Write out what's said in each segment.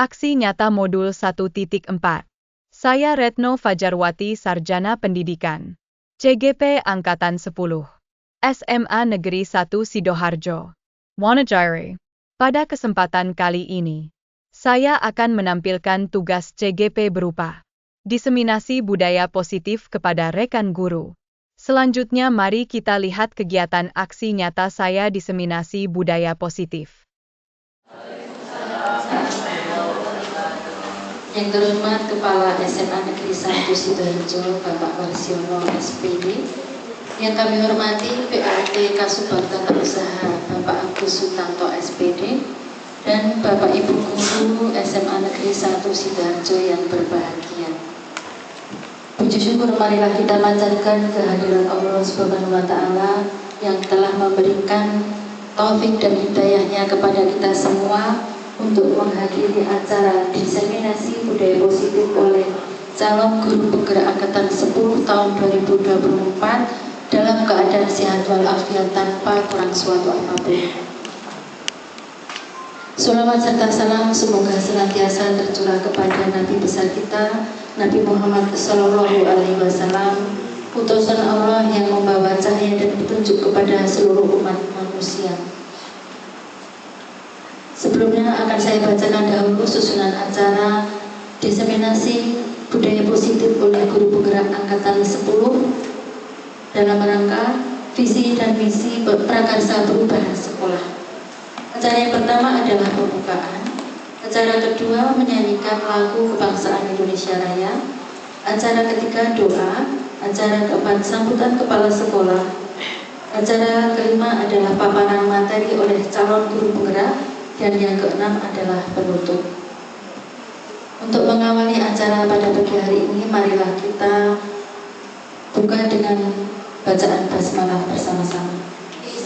Aksi nyata modul 1.4. Saya Retno Fajarwati, Sarjana Pendidikan. CGP Angkatan 10. SMA Negeri 1 Sidoarjo, Wonogiri. Pada kesempatan kali ini, saya akan menampilkan tugas CGP berupa diseminasi budaya positif kepada rekan guru. Selanjutnya mari kita lihat kegiatan aksi nyata saya diseminasi budaya positif. Yang terhormat Kepala SMA Negeri 1 Sidoarjo, Bapak Marsiono SPD. Yang kami hormati PLT Kasubag Tata Usaha, Bapak Agus Sutanto SPD. Dan Bapak Ibu Guru SMA Negeri 1 Sidoarjo yang berbahagia. Puji syukur marilah kita panjatkan kehadiran Allah Subhanahu wa Ta'ala yang telah memberikan taufik dan hidayahnya kepada kita semua untuk menghadiri acara diseminasi budaya positif oleh calon guru penggerak angkatan 10 tahun 2024 dalam keadaan sehat walafiat tanpa kurang suatu apapun. Sholawat serta salam semoga senantiasa tercurah kepada Nabi besar kita, Nabi Muhammad Sallallahu Alaihi Wasallam, utusan Allah yang membawa cahaya dan petunjuk kepada seluruh umat manusia. Sebelumnya akan saya bacakan dahulu susunan acara diseminasi budaya positif oleh guru penggerak angkatan 10 dalam rangka visi dan misi prakarsa perubahan sekolah. Acara yang pertama adalah pembukaan, acara kedua menyanyikan lagu kebangsaan Indonesia Raya, acara ketiga doa, acara keempat sambutan kepala sekolah, acara kelima adalah paparan materi oleh calon guru penggerak, dan yang keenam adalah penutup. Untuk mengawali acara pada pagi hari ini, marilah kita buka dengan bacaan basmalah bersama-sama.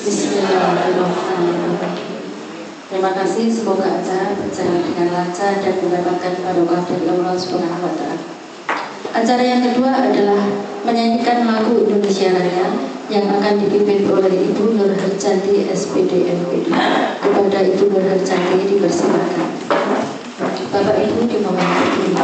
Bismillahirrahmanirrahim. Terima kasih, semoga acara berjalan dengan lancar dan mendapatkan barokah dari Allah Subhanahu wa Ta'ala. Acara yang kedua adalah menyanyikan lagu Indonesia Raya yang akan dipimpin oleh Ibu Nur Harjanti SPD MPD. Kepada Ibu Nur Harjanti dipersilakan. Bapak Ibu dimohon berdiri.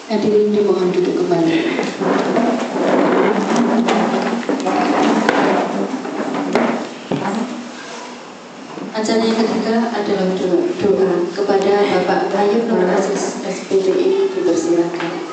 Hadirin dimohon duduk kembali. Acara yang ketiga adalah doa kepada Bapak Ayu Nur Aziz SPDI, dipersilakan.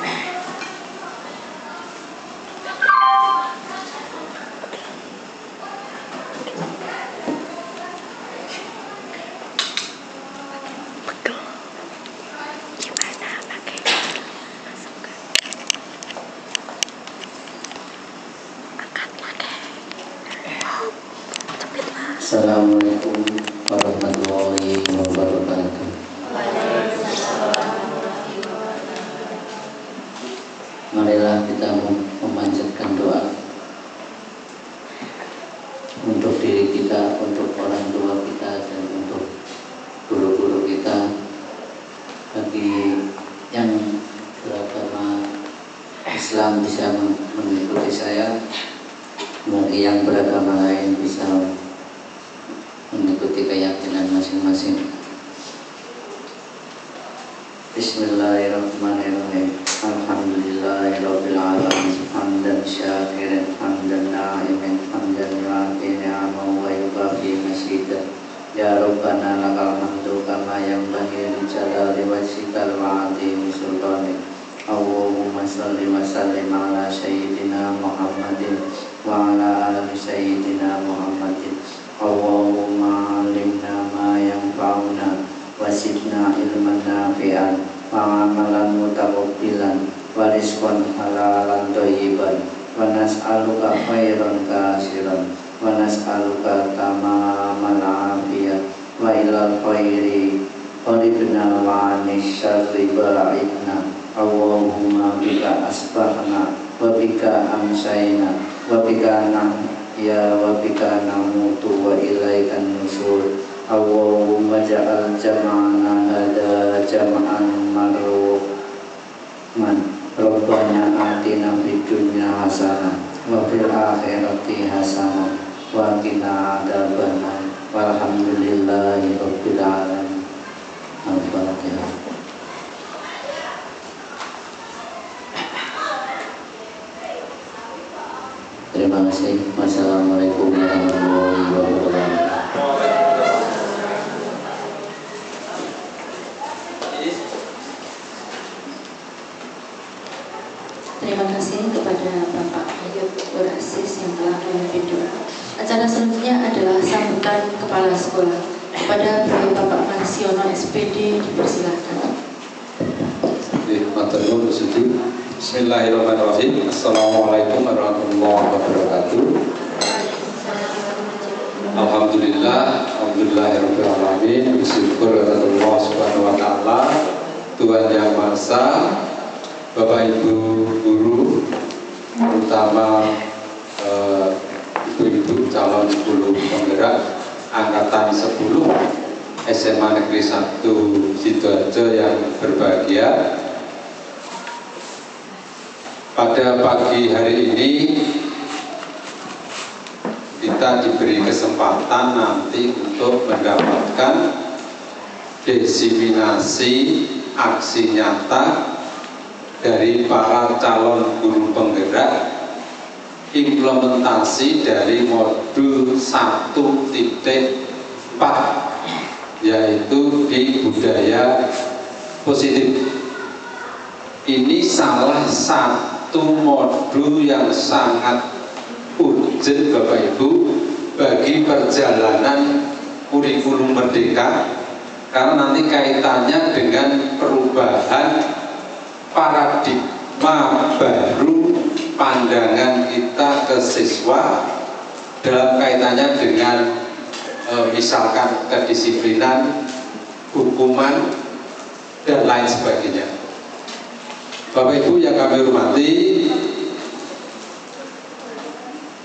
Assalamualaikum warahmatullahi wabarakatuh. Marilah kita memanjatkan doa untuk diri kita, untuk orang tua kita, dan untuk guru-guru kita. Bagi yang beragama Islam bisa mengikuti saya, bagi yang beragama lain bisa mengikuti keyakinan masing-masing. Bismillahirrahmanirrahim. Alhamdulillahirabbil alamin. Hamdan syakiran, hamdan na'imin, hamdan yu'ati ni'amahu wa yukafi masidah. Ya Rabbana lakal hamdu kama yanbaghi li jalali wajhikal wa 'azimi sultanik. Allahumma shalli wa sallim ala sayyidina Muhammadin wa ala ali sayyidina Muhammadin. Allahumma alimna ma yanfa'una wa zidna ilman nafi'an wa amalan mutaqabbilan wa rizqan halalan thayyiban wa nas'aluka khairan kasiran wa nas'aluka tamamal afiyah wa ilal khairi qaribna wa anis syarri ba'idna. Allahumma bika asbahna wa bika amsayna wa bika ya wa bika namutu wa ilaikan nusur. Allahumma ja'al jama'ana hada jama'an marhuman. Rabbana atina fid dunya hasanah wa fil akhirati hasanah wa qina adzabannar. Walhamdulillahi rabbil alamin. Al-Fatihah. Terima kasih. Wassalamualaikum warahmatullahi wabarakatuh. Terima kasih kepada Bapak Ayub Urasis yang telah memimpin doa. Acara selanjutnya adalah sambutan kepala sekolah. Kepada Bapak Marsiono SPD dipersilakan. Bismillahirrahmanirrahim. Assalamualaikum warahmatullahi wabarakatuh. Alhamdulillahirabbil alamin. Bersyukur kepada Allah Subhanahu wa taala, Tuhan Yang Maha Esa. Bapak Ibu guru, terutama ibu-ibu calon guru penggerak angkatan 10 SMA Negeri 1 Sidoarjo yang berbahagia. Pada pagi hari ini kita diberi kesempatan nanti untuk mendapatkan diseminasi aksi nyata dari para calon guru penggerak implementasi dari modul 1.4, yaitu di budaya positif. Ini salah satu modul yang sangat urgent Bapak Ibu bagi perjalanan kurikulum merdeka, karena nanti kaitannya dengan perubahan paradigma baru pandangan kita ke siswa dalam kaitannya dengan misalkan kedisiplinan, hukuman, dan lain sebagainya. Bapak Ibu yang kami hormati,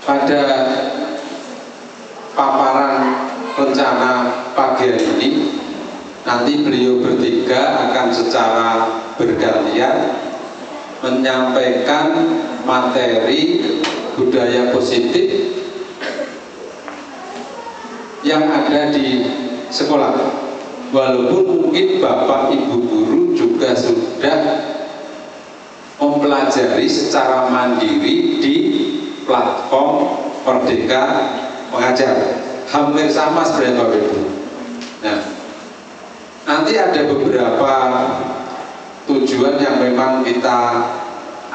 pada paparan rencana pagi hari ini nanti beliau bertiga akan secara bergantian menyampaikan materi budaya positif yang ada di sekolah. Walaupun mungkin Bapak Ibu guru juga sudah mempelajari secara mandiri di platform Merdeka Mengajar, hampir sama sebenarnya Bapak Ibu. Nah, nanti ada beberapa tujuan yang memang kita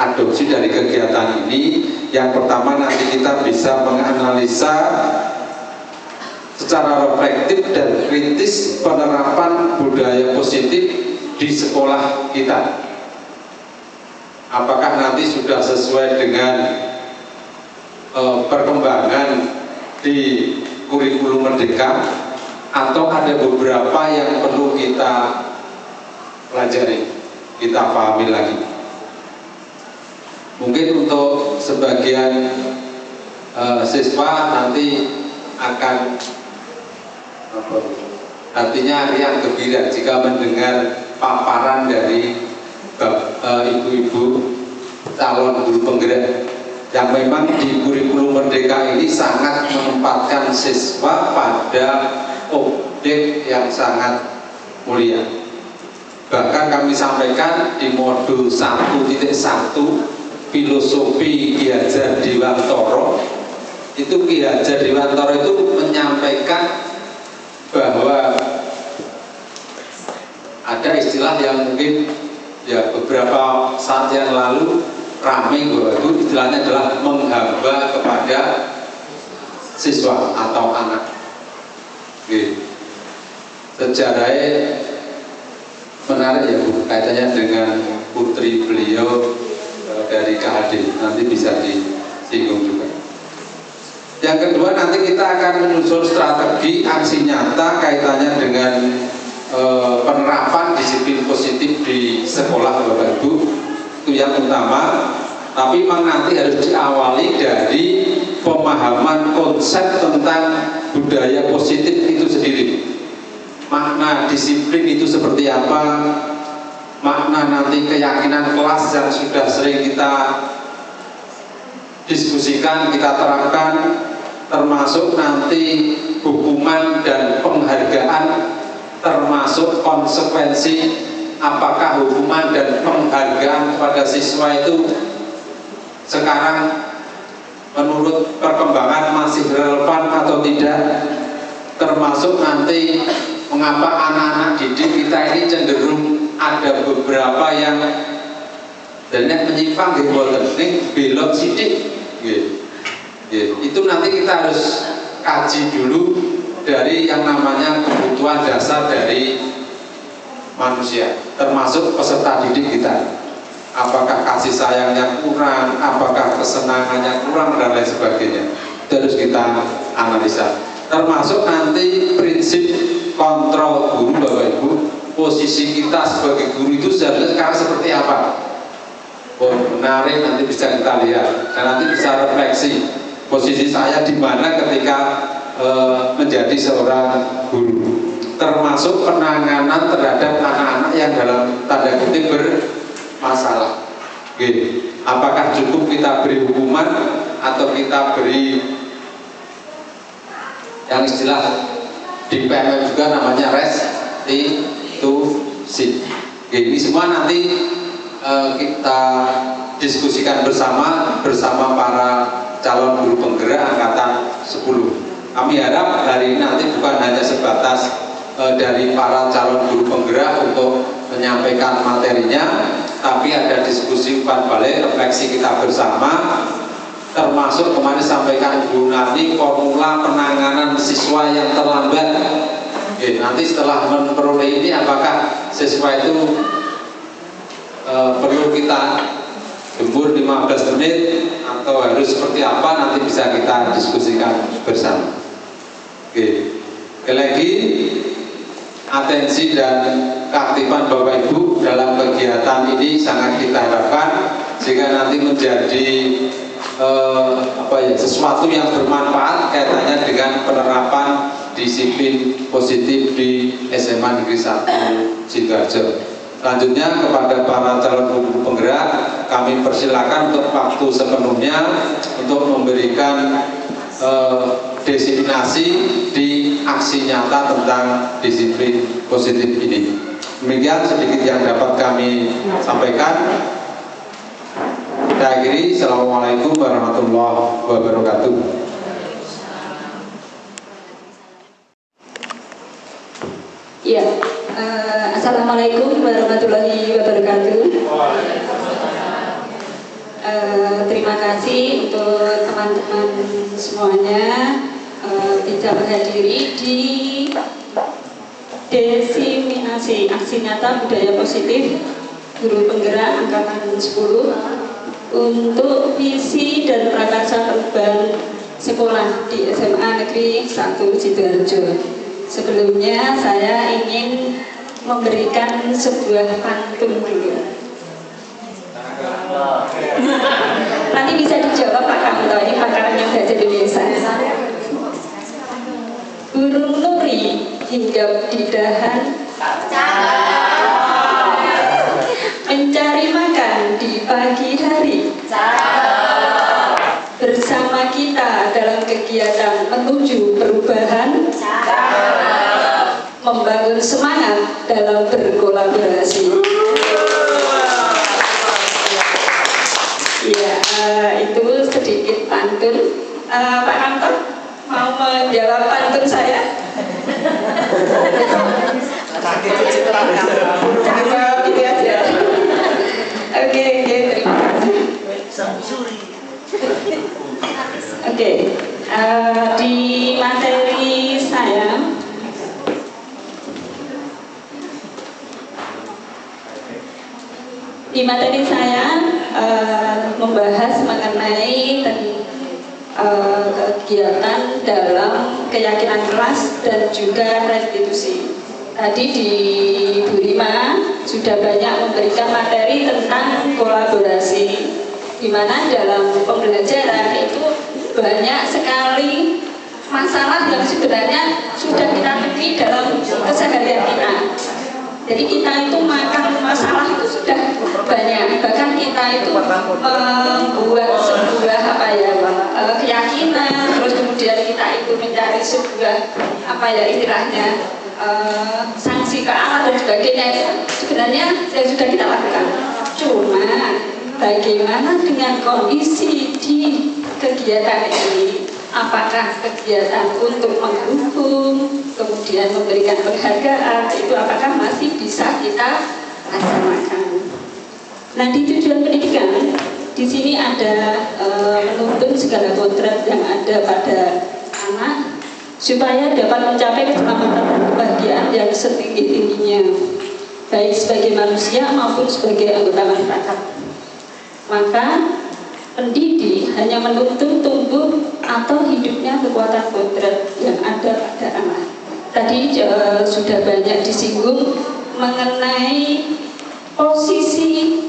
adopsi dari kegiatan ini. Yang pertama, nanti kita bisa menganalisa secara reflektif dan kritis penerapan budaya positif di sekolah kita. Apakah nanti sudah sesuai dengan perkembangan di kurikulum Merdeka, atau ada beberapa yang perlu kita pelajari, kita pahami lagi. Mungkin untuk sebagian siswa nanti akan artinya riang gembira jika mendengar paparan dari ibu-ibu calon guru penggerak yang memang di kurikulum Merdeka ini sangat menempatkan siswa pada objek yang sangat mulia. Bahkan kami sampaikan di modul 1.1 filosofi Ki Hajar Dewantara, itu Ki Hajar Dewantara itu menyampaikan bahwa ada istilah yang mungkin ya beberapa saat yang lalu ramai, bahwa itu istilahnya adalah menghamba kepada siswa atau anak. Sejarahnya menarik ya Bu, kaitannya dengan putri beliau dari KHD, nanti bisa disinggung juga. Yang kedua, nanti kita akan menyusun strategi aksi nyata kaitannya dengan penerapan disiplin positif di sekolah Bapak Ibu. Itu yang utama, tapi memang nanti harus diawali dari pemahaman konsep tentang budaya positif itu sendiri. Makna disiplin itu seperti apa, makna nanti keyakinan kelas yang sudah sering kita diskusikan, kita terangkan, termasuk nanti hukuman dan penghargaan, termasuk konsekuensi apakah hukuman dan penghargaan kepada siswa itu sekarang menurut perkembangan masih relevan atau tidak, termasuk nanti mengapa anak-anak didik kita ini cenderung ada beberapa yang dan menyimpang di ini belok sidik. Itu nanti kita harus kaji dulu dari yang namanya kebutuhan dasar dari manusia, termasuk peserta didik kita. Apakah kasih sayangnya kurang, apakah kesenangannya kurang, dan lain sebagainya. Itu harus kita analisa. Termasuk nanti prinsip kontrol guru Bapak Ibu, posisi kita sebagai guru itu seharusnya sekarang seperti apa. Menarik, nanti bisa kita lihat dan nanti bisa refleksi posisi saya di mana ketika menjadi seorang guru, termasuk penanganan terhadap anak-anak yang dalam tanda kutip bermasalah. Apakah cukup kita beri hukuman atau kita beri yang istilah di PMM juga namanya restitusi. Ini semua nanti kita diskusikan bersama para calon guru penggerak angkatan 10. Kami harap hari ini nanti bukan hanya sebatas dari para calon guru penggerak untuk menyampaikan materinya, tapi ada diskusi umpan balik, refleksi kita bersama, termasuk kemarin sampaikan Ibu Nani formula penanganan siswa yang terlambat. Nanti setelah memperoleh ini apakah siswa itu perlu kita jemur 15 menit atau harus seperti apa, nanti bisa kita diskusikan bersama. Lagi atensi dan keaktifan Bapak Ibu dalam kegiatan ini sangat kita harapkan sehingga nanti menjadi sesuatu yang bermanfaat kaitannya dengan penerapan disiplin positif di SMA Negeri 1 Sidoarjo. Selanjutnya kepada para calon guru penggerak kami persilakan untuk waktu sepenuhnya untuk memberikan disiplinasi di aksi nyata tentang disiplin positif ini. Demikian sedikit yang dapat kami sampaikan. Kita akhiri. Assalamualaikum warahmatullahi wabarakatuh. Ya, Assalamualaikum warahmatullahi wabarakatuh. Terima kasih untuk teman-teman semuanya bisa menghadiri di diseminasi aksi nyata budaya positif guru penggerak angkatan 10 untuk visi dan prakarsa perubahan sekolah di SMA Negeri 1 Sidoarjo. Sebelumnya saya ingin memberikan sebuah pantun dulu. Nanti bisa dijawab Pak Kamto, ini pakarnya bahasa Indonesia. Burung nuri hinggap di dahan, mencari makan di pagi hari. Bersama kita dalam kegiatan menuju perubahan, membangun semangat dalam berkolaborasi. Ya, itu sedikit pantun. Pak Kantor mau menjawab pantun saya? Gitu aja. Oke, terima kasih. Oke, di materi saya membahas mengenai kegiatan dalam keyakinan kelas dan juga restitusi. Tadi di Bu Rima sudah banyak memberikan materi tentang kolaborasi, di mana dalam pembelajaran itu banyak sekali masalah yang sebenarnya sudah kita temui dalam keseharian kita. Jadi kita itu makan masalah itu sudah banyak, bahkan kita itu membuat sebuah keyakinan, terus kemudian kita itu mencari sebuah istilahnya sanksi ke Allah dan sebagainya, itu sebenarnya yang sudah kita lakukan. Cuma bagaimana dengan kondisi di kegiatan ini? Apakah kegiatan untuk menghukum, kemudian memberikan penghargaan, itu apakah masih bisa kita laksanakan? Nah, di tujuan pendidikan, di sini ada menuntun segala kodrat yang ada pada anak supaya dapat mencapai keselamatan dan kebahagiaan yang setinggi-tingginya, baik sebagai manusia maupun sebagai anggota masyarakat. Maka pendidik hanya menuntun tumbuh atau hidupnya kekuatan kodrat yang ada pada anak. Tadi sudah banyak disinggung mengenai posisi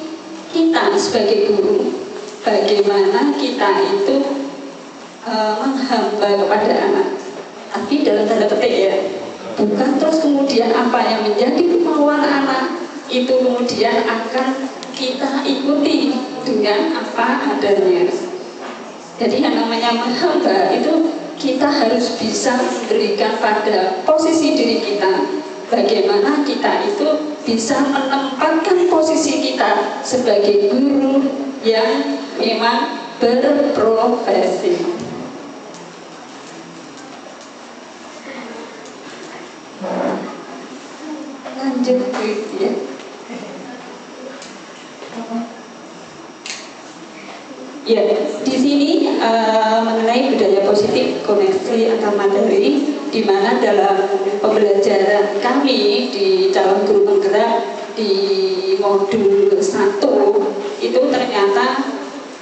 kita sebagai guru, bagaimana kita itu menghamba kepada anak, tapi dalam tanda petik ya, bukan terus kemudian apa yang menjadi kemauan anak itu kemudian akan kita ikuti dengan apa adanya. Jadi yang namanya menghamba itu kita harus bisa memberikan pada posisi diri kita, bagaimana kita itu bisa menempatkan posisi kita sebagai guru yang memang berprofesi. Lanjut ya. Ya, di sini mengenai budaya positif koneksi antar materi, di mana dalam pembelajaran kami di calon guru penggerak di modul 1 itu ternyata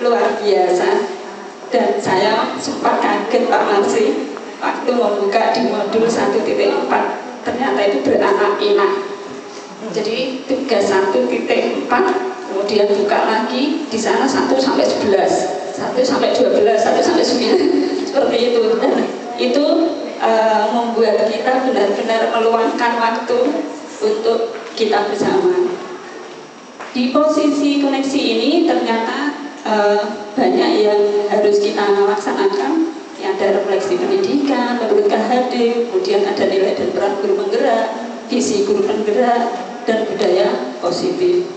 luar biasa, dan saya sempat kaget Pak Marsi waktu membuka di modul 1.4, ternyata itu beranak-inak. Jadi tugas 1.4 kemudian buka lagi di sana 1 sampai 11, 1 sampai 12, 1 sampai 9 seperti itu, dan itu membuat kita benar-benar meluangkan waktu untuk kita bersama. Di posisi koneksi ini ternyata banyak yang harus kita laksanakan. Ada refleksi pendidikan, menurut KHD, kemudian ada nilai dan peran guru penggerak, visi guru penggerak, dan budaya positif.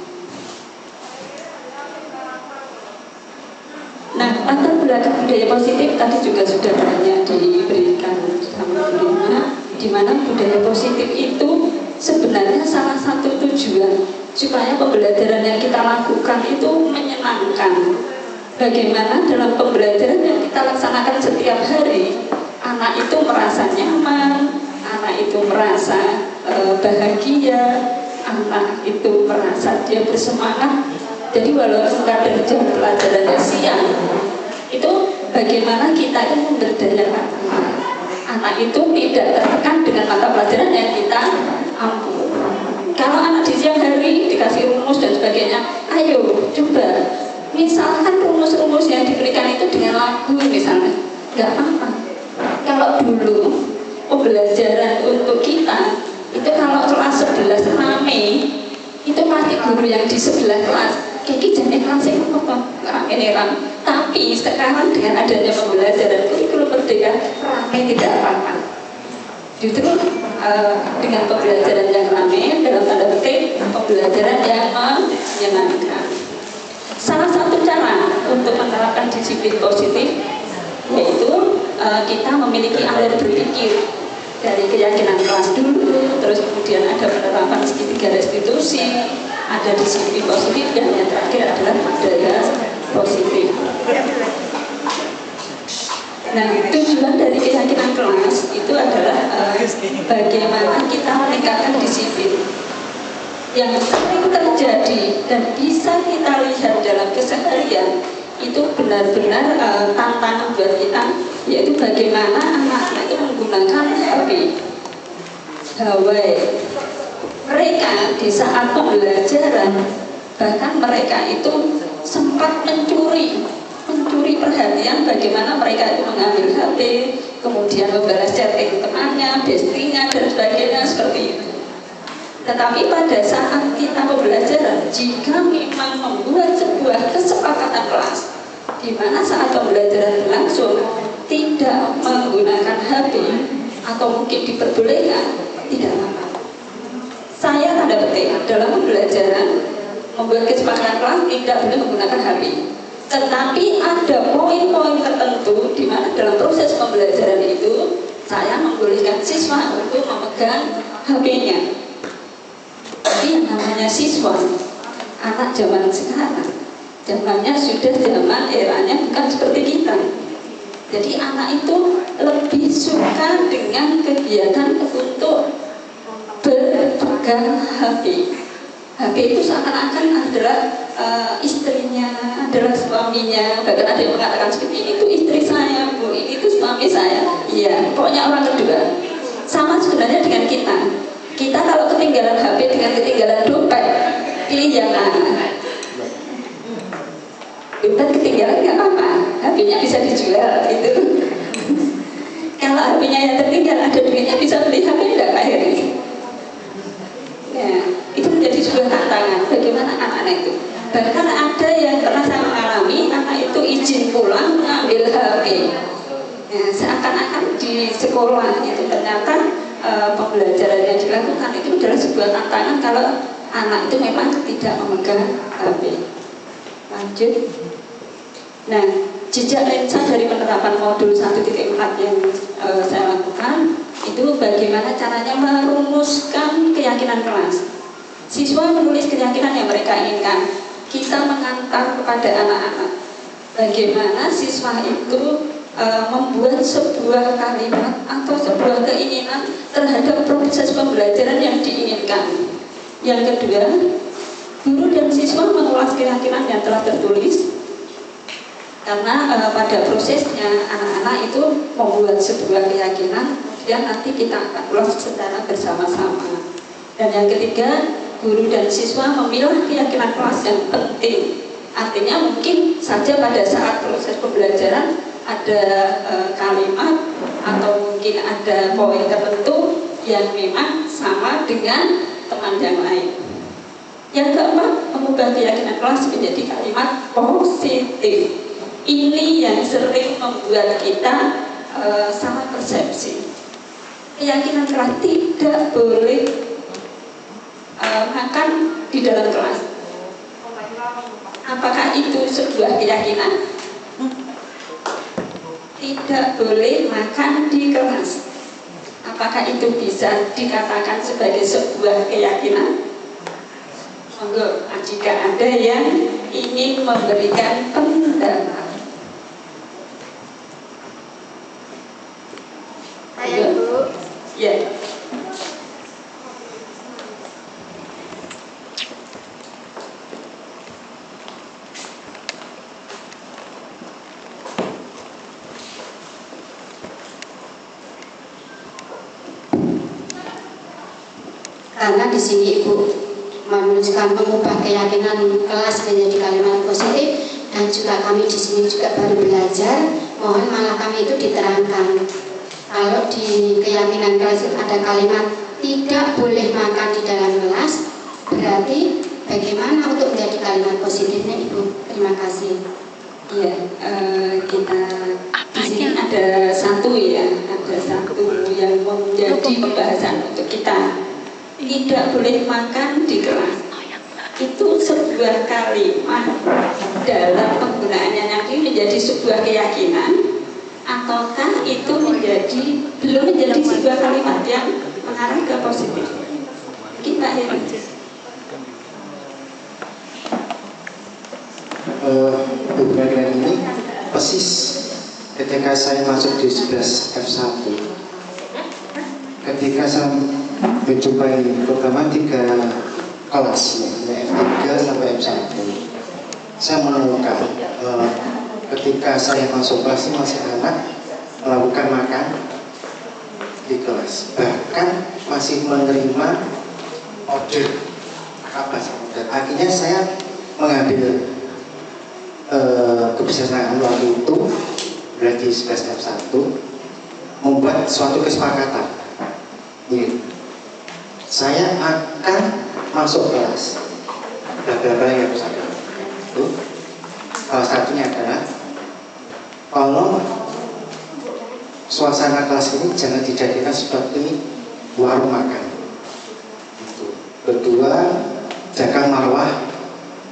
Nah, latar belakang budaya positif tadi juga sudah banyak diberikan sama Rima, di mana budaya positif itu sebenarnya salah satu tujuan supaya pembelajaran yang kita lakukan itu menyenangkan. Bagaimana dalam pembelajaran yang kita laksanakan setiap hari, anak itu merasa nyaman, anak itu merasa bahagia, anak itu merasa dia bersemangat. Jadi walaupun kadang jam pelajarannya siang, itu bagaimana kita itu memberdayakan anak itu tidak tertekan dengan mata pelajaran yang kita ampu. Kalau anak di siang hari dikasih rumus dan sebagainya, ayo coba, misalkan rumus-rumus yang diberikan itu dengan lagu misalnya, nggak apa-apa. Kalau dulu pembelajaran untuk kita itu kalau kelas 11 rame, itu pasti guru yang di sebelah kelas kiki jadi kelas apa rame-rame. Tapi sekarang dengan adanya pembelajaran kurikulum merdeka, rame tidak apa-apa. Justru dengan pembelajaran yang ramai, dalam tanda petik pembelajaran yang menyenangkan. Salah satu cara untuk menerapkan disiplin positif yaitu kita memiliki alur berpikir dari keyakinan kelas dulu, terus kemudian ada penerapan segitiga restitusi, ada disiplin positif, dan yang terakhir adalah budaya positif. Nah, tujuan dari keyakinan kelas itu adalah bagaimana kita meningkatkan disiplin yang sering terjadi dan bisa kita lihat dalam keseharian. Itu benar-benar tantangan buat kita, yaitu bagaimana anak-anak itu menggunakan HP, gawai. Mereka di saat pembelajaran, bahkan mereka itu sempat mencuri perhatian bagaimana mereka itu mengambil HP, kemudian membalas chatting temannya, bestinya, dan sebagainya seperti itu. Tetapi pada saat kita pembelajaran, jika memang membuat sebuah kesepakatan kelas, di mana saat pembelajaran berlangsung tidak menggunakan HP atau mungkin diperbolehkan, tidak apa-apa. Saya tanda petik dalam pembelajaran membuat kesepakatan kelas tidak boleh menggunakan HP. Tetapi ada poin-poin tertentu di mana dalam proses pembelajaran itu saya membolehkan siswa untuk memegang HP-nya. Tapi yang namanya siswa, anak zaman sekarang, zamannya sudah zaman eranya bukan seperti kita. Jadi anak itu lebih suka dengan kegiatan untuk berpegang HP. HP itu seakan-akan adalah istrinya, adalah suaminya. Bahkan ada yang mengatakan seperti itu istri saya, Bu, ini itu suami saya. Iya, pokoknya orang kedua. Sama sebenarnya dengan kita. Kita kalau ketinggalan HP dengan ketinggalan dompet, pilih yang mana? Dompet ketinggalan nggak apa-apa, HP-nya bisa dijual gitu. Kalau HP-nya yang tertinggal, ada duitnya bisa beli HP tidak Pak Heri? Ya, itu menjadi sebuah tantangan bagaimana anak-anak itu. Bahkan ada yang pernah saya mengalami, anak itu izin pulang mengambil HP. Ya, seakan-akan di sekolah itu ternyata pembelajaran yang dilakukan itu adalah sebuah tantangan kalau anak itu memang tidak memegang HP. Lanjut. Nah, jejak lensa dari penerapan modul 1.4 yang saya lakukan itu bagaimana caranya merumuskan keyakinan kelas. Siswa menulis keyakinan yang mereka inginkan. Kita mengantar kepada anak-anak bagaimana siswa itu membuat sebuah kalimat atau sebuah keinginan terhadap proses pembelajaran yang diinginkan. Yang kedua, guru dan siswa mengulas keyakinan yang telah tertulis, karena pada prosesnya anak-anak itu membuat sebuah keyakinan dan nanti kita akan ulas secara bersama-sama. Dan yang ketiga, guru dan siswa memilah keyakinan kelas yang penting. Artinya mungkin saja pada saat proses pembelajaran ada kalimat atau mungkin ada poin tertentu yang memang sama dengan teman yang lain. Yang keempat, mengubah keyakinan kelas menjadi kalimat positif. Ini yang sering membuat kita salah persepsi. Keyakinan kelas tidak boleh makan di dalam kelas. Apakah itu sebuah keyakinan? Tidak boleh makan di kelas. Apakah itu bisa dikatakan sebagai sebuah keyakinan? Monggo, jika ada yang ingin memberikan pendapat. Saya Bu. Ya. karena di sini Ibu menuliskan mengubah keyakinan kelas menjadi kalimat positif, dan juga kami di sini juga baru belajar, mohon malah kami itu diterangkan kalau di keyakinan kelas ada kalimat tidak boleh makan di dalam kelas, berarti bagaimana untuk menjadi kalimat positifnya Ibu? Terima kasih. Ya, kita di sini ada satu yang menjadi pembahasan untuk kita. Tidak boleh makan di kelas. Itu sebuah kalimat dalam penggunaannya nanti menjadi sebuah keyakinan, ataukah itu belum menjadi sebuah kalimat yang mengarah ke positif? Kita ini. Beberapa ini persis ketika saya masuk di 11 F1, ketika saya menjumpai terutama 3 kelas ya, F3 sampai F1, saya menemukan ketika saya masuk kelas ini masih anak melakukan makan di kelas, bahkan masih menerima order apa order. Akhirnya saya mengambil kebijaksanaan waktu itu berarti 11 F1 membuat suatu kesepakatan. Ini, saya akan masuk kelas bla yang saya itu. Salah satunya adalah kalau suasana kelas ini jangan dijadikan seperti warung makan. Itu. Kedua, jaga marwah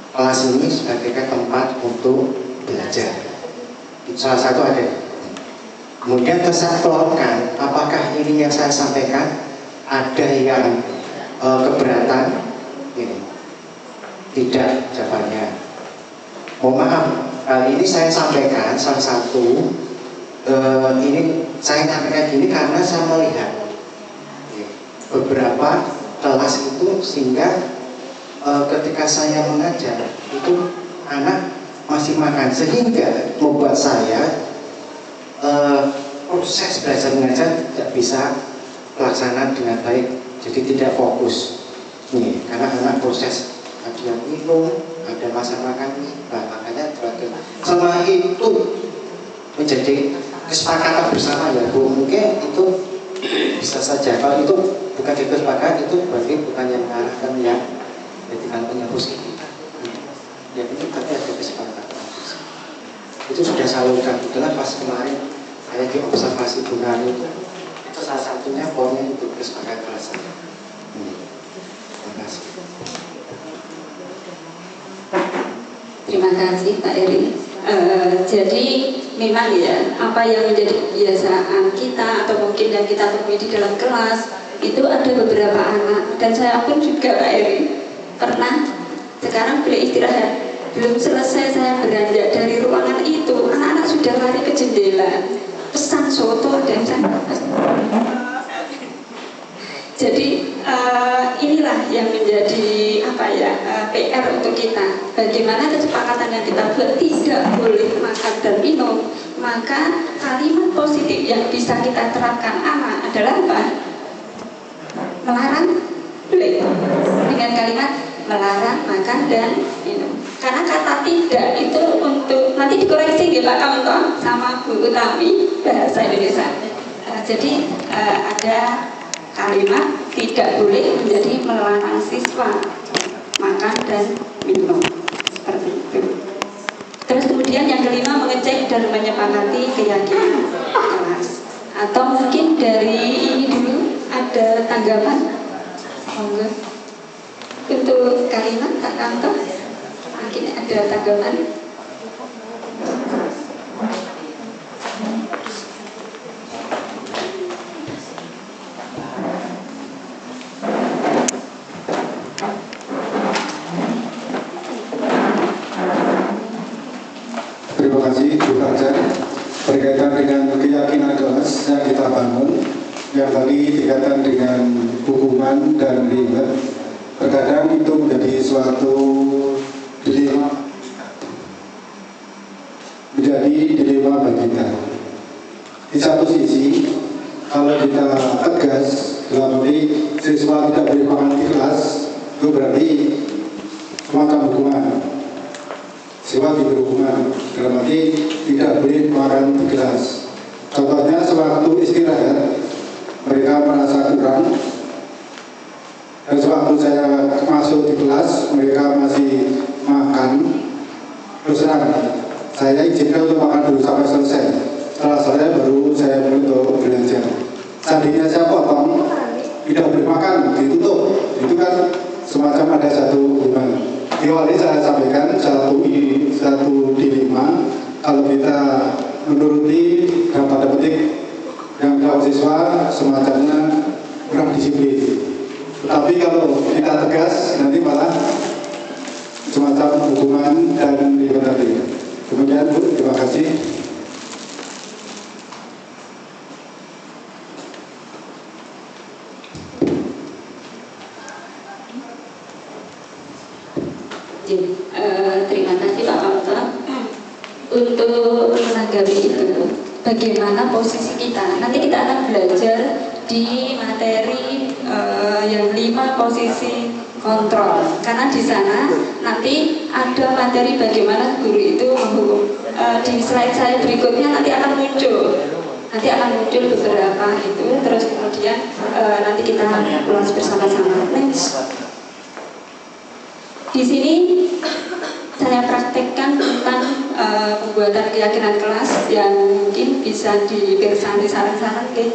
kelas ini sebagai tempat untuk belajar. Salah satu ada. Kemudian saya keluarkan apakah ini yang saya sampaikan ada yang keberatan ini. Tidak jawabannya. Mohon maaf, kali ini saya sampaikan salah satu ini saya sampaikan gini karena saya melihat beberapa kelas itu sehingga ketika saya mengajar itu anak masih makan sehingga membuat saya proses belajar mengajar tidak bisa pelaksanaan dengan baik, jadi tidak fokus nih karena anak proses ada yang minum, ada masa makan nih, makanya selama itu menjadi kesepakatan bersama ya Bu, mungkin itu bisa saja kalau itu bukan kesepakatan itu berarti bukan yang mengarahkan yang jadi kantornya positif. Jadi tapi ada kesepakatan. Itu sudah saya lakukan. Kebetulan pas kemarin saya di observasi Bunar itu salah satunya poinnya itu kesepakatan kelas saya. Terima kasih. Terima kasih Pak Eri. Jadi memang ya apa yang menjadi kebiasaan kita atau mungkin yang kita temui di dalam kelas itu ada beberapa anak, dan saya pun juga Pak Eri pernah sekarang boleh istirahat, belum selesai saya beranjak dari ruangan itu anak-anak sudah lari ke jendela pesan soto dan saya jadi inilah yang menjadi PR untuk kita, bagaimana kesepakatan yang kita buat tidak boleh makan dan minum, maka kalimat positif yang bisa kita terapkan anak adalah apa? Melarang boleh dengan kalimat melarang makan dan minum. Karena kata tidak itu untuk nanti dikoreksi ya Pak Kamen sama Bu Utami bahasa Indonesia. Jadi ada kalimat tidak boleh menjadi melarang siswa makan dan minum seperti itu. Terus kemudian yang kelima mengecek dan menyepakati keyakinan kelas. Atau mungkin dari ini dulu ada tanggapan? Untuk kalimat Kak Kanto, mungkin ada tanggapan? Terima kasih Bu Fajar. Berkaitan dengan keyakinan kelas yang kita bangun, yang tadi dikatakan dengan hukuman dan riba, terkadang itu menjadi suatu dilema bagi kita. Di satu sisi, kalau kita tegas Dalam arti siswa tidak boleh makan di kelas, itu berarti semacam hukuman. Siswa diberi hukuman, dalam arti tidak boleh makan di kelas. Contohnya sewaktu istirahat, mereka merasa kurang, dan sewaktu saya masuk di kelas, mereka masih makan, terus terang, saya izinkan untuk makan dulu sampai selesai. Setelah saya baru saya untuk belajar. Seandainya saya potong, tidak boleh makan, ditutup. Itu kan semacam ada satu hubungan. Di awal ini saya sampaikan satu dilema. Kalau kita menuruti dalam tanda petik yang kawan siswa semacamnya kurang disiplin. Tapi kalau kita tegas nanti malah semacam hukuman dan ribet tadi. Kemudian Bu, terima kasih. Terima kasih Pak Kapten untuk menanggapi itu. Bagaimana posisi kita? Nanti kita akan belajar di materi yang 5 posisi kontrol. Karena di sana nanti ada materi bagaimana guru itu menghukum. Di slide saya berikutnya nanti akan muncul. Beberapa itu. Terus kemudian nanti kita ulas bersama-sama. Next. Di sini saya praktekkan tentang pembuatan keyakinan kelas yang mungkin bisa dibersani saran-saran ke.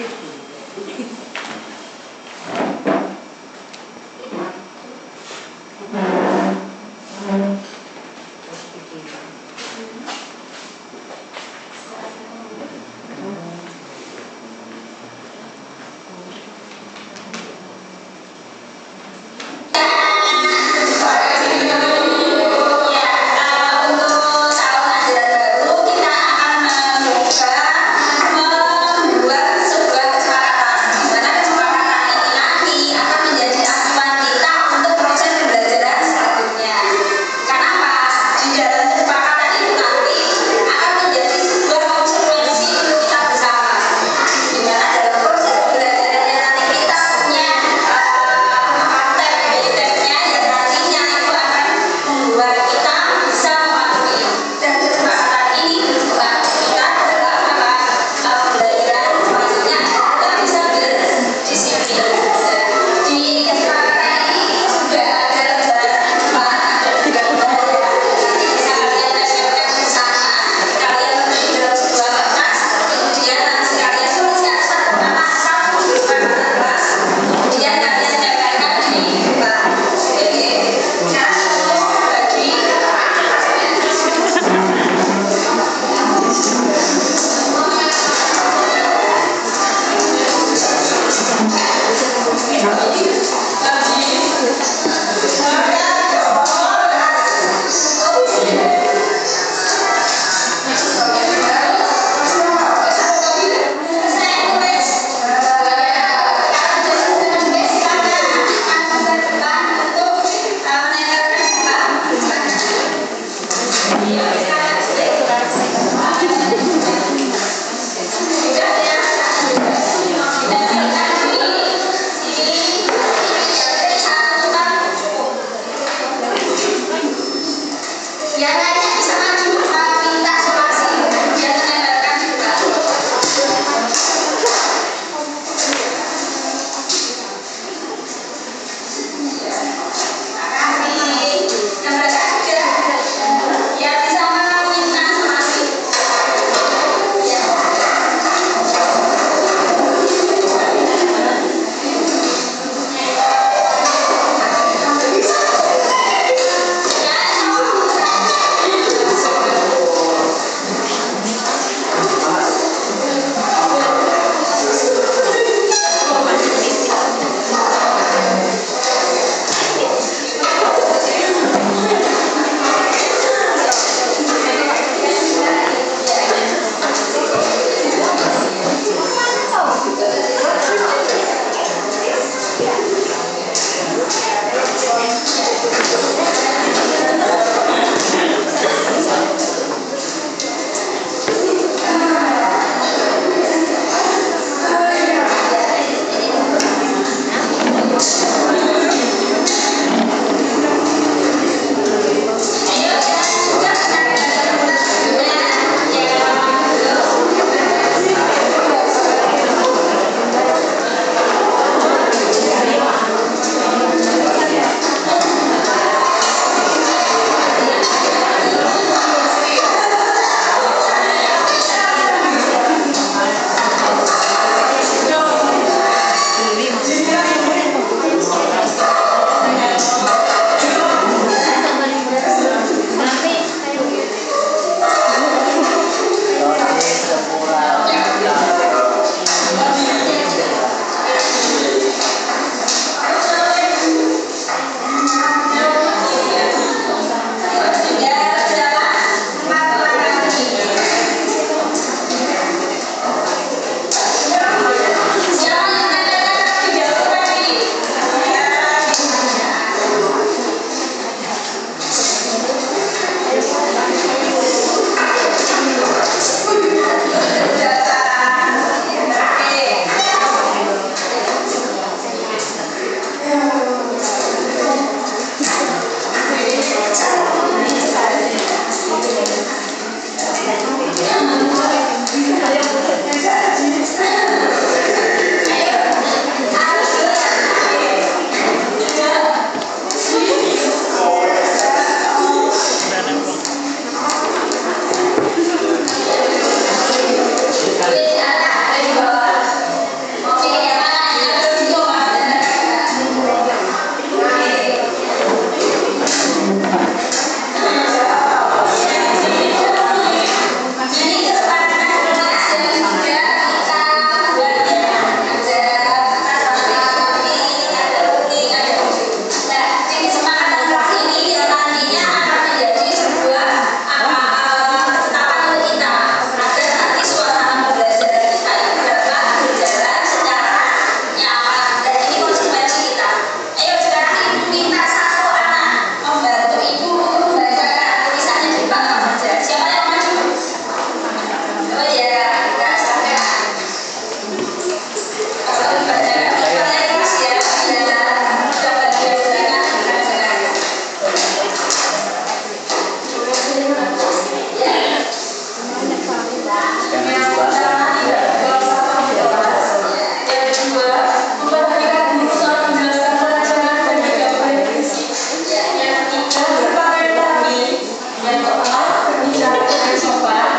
berbicara dengan sopan.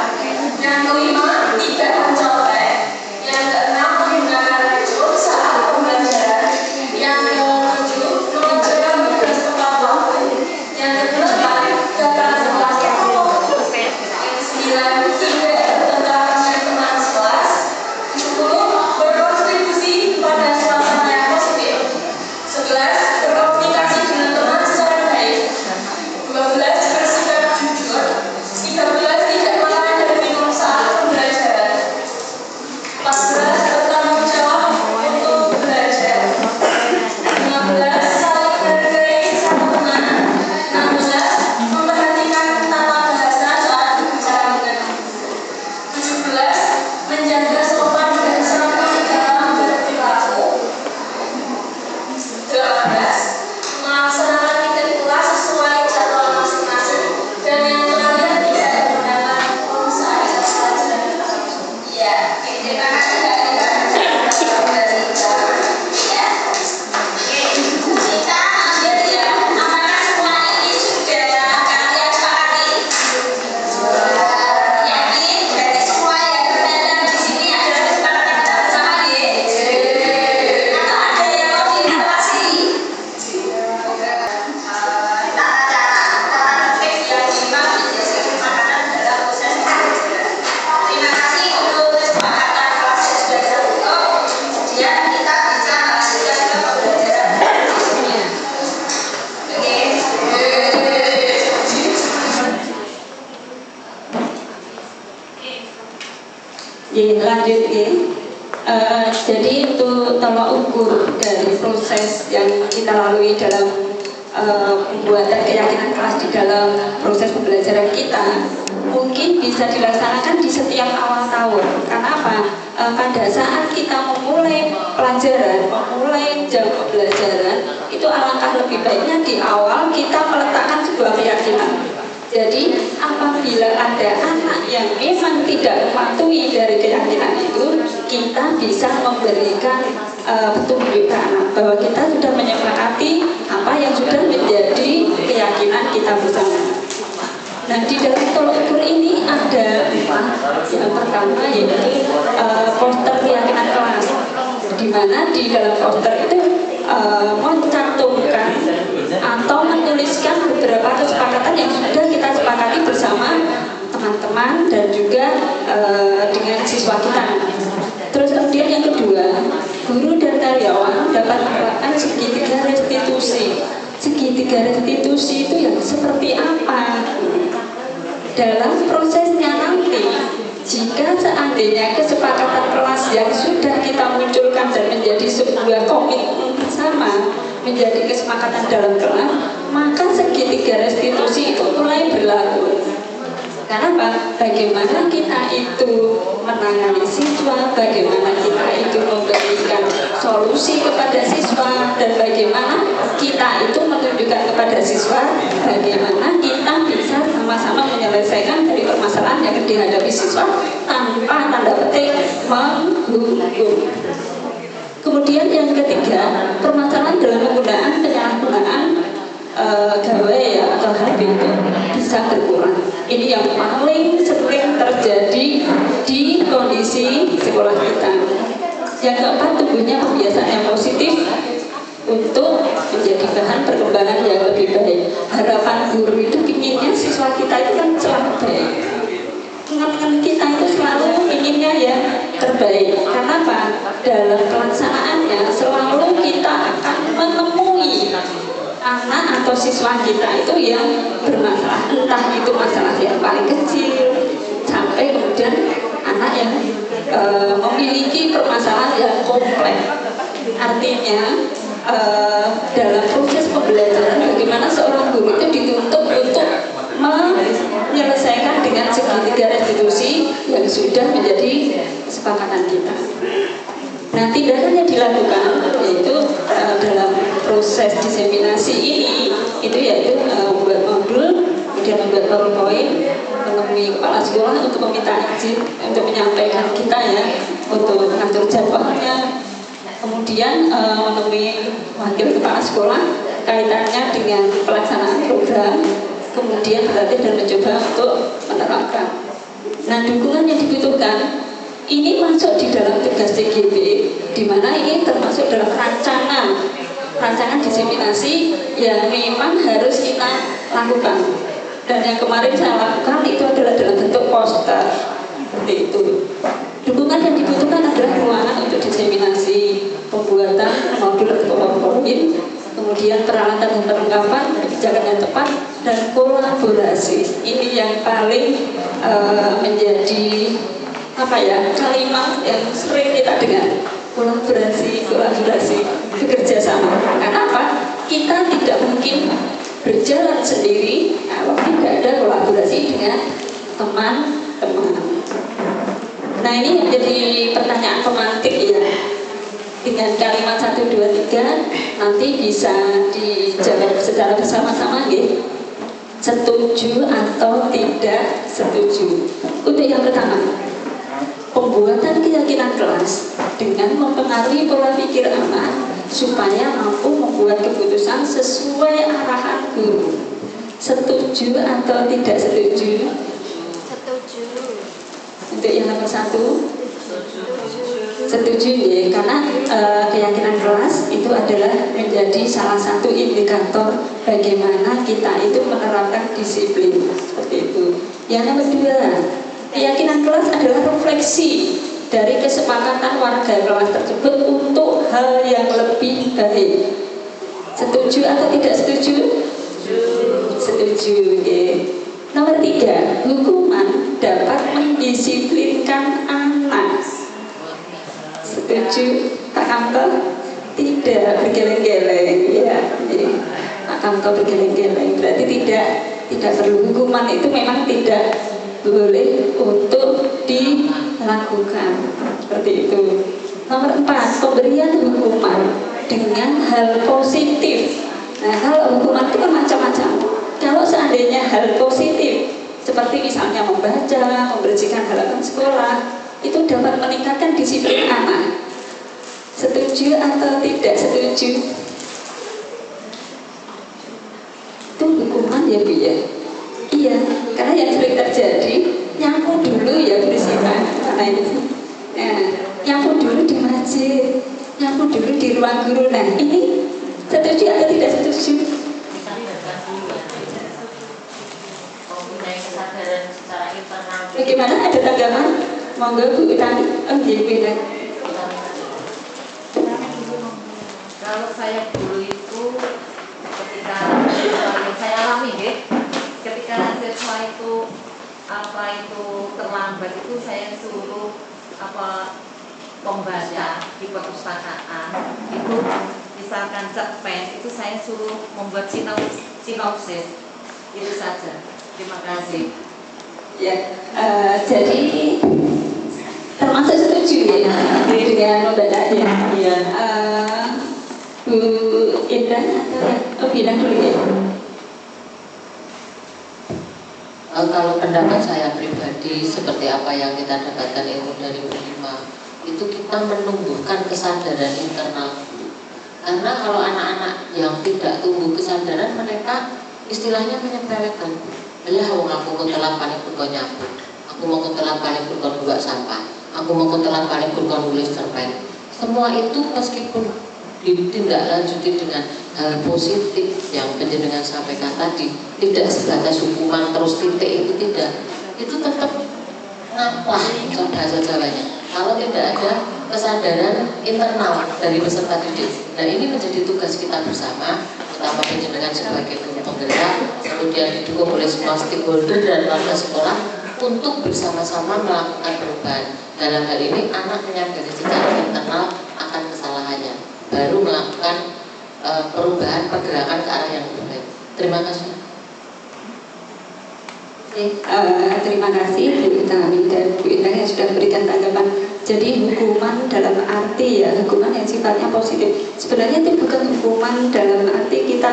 Yang kelima, tidak mencolek. Yang keenam, menggunakan racun saat pembelajaran. Yang ketujuh, mengerjakan tugas tepat waktu. Yang kedelapan, datang kelas tepat waktu. Yang sembilan, tidak bertengkar dengan teman sekelas. 10, berkontribusi pada suasana yang positif. 11, berkomunikasi dengan teman secara baik. 12, bersikap jujur. 13, tidak makan dan minum saat pembelajaran. 14, bertanggung jawab untuk belajar. 15, saling menghargai satu teman. 16, memperhatikan tata bahasa saat berbicara dengan. 17, menjaga sopan dan santun dalam berperilaku. 18, melaksanakan meeting kelas sesuai jadwal masing-masing. Dan yang terakhir, tidak menggunakan perusahaan pelajaran. Iya, terima kasih dari ya. Kita ambil ya, apakah semua ini sudah kalian sepakati? Yakin? Berarti semua yang berada di sini adalah kesepakatan kita bersama ya? Atau ada yang mau diinovasi? Tata tertib yang memang menjadi kesepakatan dalam proses pembelajaran. Terima kasih untuk kesepakatan kelas yang sudah kita bentuk. Kemudian kita bisa melanjutkan ke pembelajaran berikutnya. Oke. Lanjut ya. Jadi untuk tolak ukur dari proses yang kita lalui dalam pembuatan keyakinan kelas di dalam proses pembelajaran kita mungkin bisa dilaksanakan di setiap awal tahun. Karena apa? Pada saat kita memulai pelajaran, memulai jam pembelajaran, itu alangkah lebih baiknya di awal kita meletakkan sebuah keyakinan. Jadi apabila ada anak yang memang tidak mematuhi dari keyakinan itu, kita bisa memberikan petunjuk ke anak bahwa kita sudah menyepakati apa yang sudah menjadi keyakinan kita bersama. Nah, di dalam tolak ukur ini ada 5. Yang pertama yaitu poster keyakinan kelas, di mana di dalam poster itu mencantumkan atau menuliskan beberapa kesepakatan yang sudah kita sepakati bersama teman-teman dan juga dengan siswa kita. Terus kemudian yang kedua, guru dan karyawan dapat menerapkan segitiga restitusi. Segitiga restitusi itu yang seperti apa? Dalam prosesnya nanti, jika seandainya kesepakatan kelas yang sudah kita munculkan dan menjadi sebuah komitmen bersama menjadi kesepakatan dalam kelas, maka segitiga restitusi itu mulai berlaku. Karena apa? Bagaimana kita itu menangani siswa, bagaimana kita itu memberikan solusi kepada siswa, dan bagaimana kita itu menunjukkan kepada siswa bagaimana kita bisa sama-sama menyelesaikan dari permasalahan yang dihadapi siswa tanpa tanda petik menghukum. Kemudian yang ketiga, permasalahan dalam penyalahgunaan gawai atau HP itu bisa berkurang. Ini yang paling sering terjadi di kondisi sekolah kita. Yang keempat, tumbuhnya kebiasaan yang positif untuk menjadi bahan perkembangan yang lebih baik. Harapan guru itu inginnya siswa kita itu kan selalu baik. Teman-teman kita itu selalu inginnya ya terbaik. Karena apa? Dalam pelaksanaannya selalu kita akan menemui anak atau siswa kita itu yang bermasalah, entah itu masalah yang paling kecil sampai kemudian anak yang memiliki permasalahan yang kompleks. Artinya dalam proses pembelajaran bagaimana seorang guru itu dituntut untuk menyelesaikan dengan segitiga restitusi yang sudah menjadi kesepakatan kita. Nah, tindakan yang dilakukan yaitu dalam proses diseminasi ini itu yaitu membuat modul, kemudian membuat PowerPoint, menemui kepala sekolah untuk meminta izin untuk menyampaikan kita ya untuk mengatur jadwalnya, kemudian menemui wakil kepala sekolah kaitannya dengan pelaksanaan program, kemudian berlatih dan mencoba untuk menerapkan. Nah, dukungan yang dibutuhkan ini masuk di dalam tugas CGP, di mana ini termasuk dalam rancangan diseminasi yang memang harus kita lakukan. Dan yang kemarin saya lakukan itu adalah dalam bentuk poster, seperti itu. Dukungan yang dibutuhkan adalah ruangan untuk diseminasi, pembuatan modul atau PowerPoint, kemudian peralatan dan perlengkapan, kebijakan yang tepat, dan kolaborasi. Ini yang paling menjadi kalimat yang sering kita dengar. Kolaborasi, bekerja sama. Karena apa? Kita tidak mungkin berjalan sendiri kalau tidak ada kolaborasi dengan teman-teman. Nah, ini menjadi pertanyaan pemantik ya. Dengan kalimat 1, 2, 3 nanti bisa dijawab secara bersama-sama ya. Setuju atau tidak setuju. Untuk yang pertama, pembuatan keyakinan kelas dengan mempengaruhi pola pikir anak supaya mampu membuat keputusan sesuai arahan guru. Setuju atau tidak setuju? Setuju. Untuk yang nomor 1, setuju ya, karena keyakinan kelas itu adalah menjadi salah satu indikator bagaimana kita itu menerapkan disiplin, seperti itu. Yang nomor 2, keyakinan kelas adalah refleksi dari kesepakatan warga kelas tersebut untuk hal yang lebih baik. Setuju atau tidak setuju? Setuju ya. Nomor 3, hukuman dapat mendisiplinkan anak. Setuju Pak Kamto? Tidak bergeleng-geleng ya. Pak Kamto bergeleng-geleng berarti tidak perlu. Hukuman itu memang tidak boleh untuk dilakukan, seperti itu. Nomor 4, pemberian hukuman dengan hal positif. Nah, hal hukuman itu kan macam-macam. Kalau seandainya hal positif seperti misalnya membaca, membersihkan halaman sekolah, itu dapat meningkatkan disiplin anak. Setuju atau tidak setuju? Itu hukuman ya Bu ya? Iya, karena yang sering terjadi nyapu dulu ya bersihkan karena itu. Nah, nyapu dulu di masjid, nyapu dulu di ruang guru. Nah, ini setuju atau tidak setuju? Bagaimana, ada tanggapan? Monggo Bu Utami. Oh iya, beda. Kalau saya dulu itu ketika saya alami ketika siswa itu terlambat itu saya suruh pembaca di perpustakaan itu misalkan cerpen itu saya suruh membuat sinopsis. Itu saja. Terima kasih. Ya, jadi termasuk setuju ya dengan membacanya. Ya. Bu Indah atau bilang dulu ya. Kalau pendapat saya pribadi seperti apa yang kita dapatkan ilmu dari Berlima, itu kita menumbuhkan kesadaran internal. Karena kalau anak-anak yang tidak tumbuh kesadaran, mereka istilahnya menyepelekan. Belah wong aku ketelan paling berkon nyapu, aku mau ketelan paling berkon buat sampah, aku mau ketelan paling berkon nulis cerpen. Semua itu meskipun ditindaklanjuti dengan hal positif yang penjenengan sampaikan tadi, tidak sebatas hukuman terus titik, itu tidak, itu tetap ngamplah bahasa Jawanya. Kalau tidak ada kesadaran internal dari peserta didik. Nah, ini menjadi tugas kita bersama, pertama penjenengan sebagai guru penggerak, kemudian didukung oleh semua stakeholder dan warga sekolah untuk bersama-sama melakukan perubahan. Dalam hal ini anak menyadari secara internal akan kesalahannya, baru melakukan perubahan pergerakan ke arah yang lebih baik. Terima kasih. Terima kasih Bu Utami dan Bu Indah yang sudah memberikan tanggapan. Jadi hukuman dalam arti ya hukuman yang sifatnya positif. Sebenarnya itu bukan hukuman dalam arti kita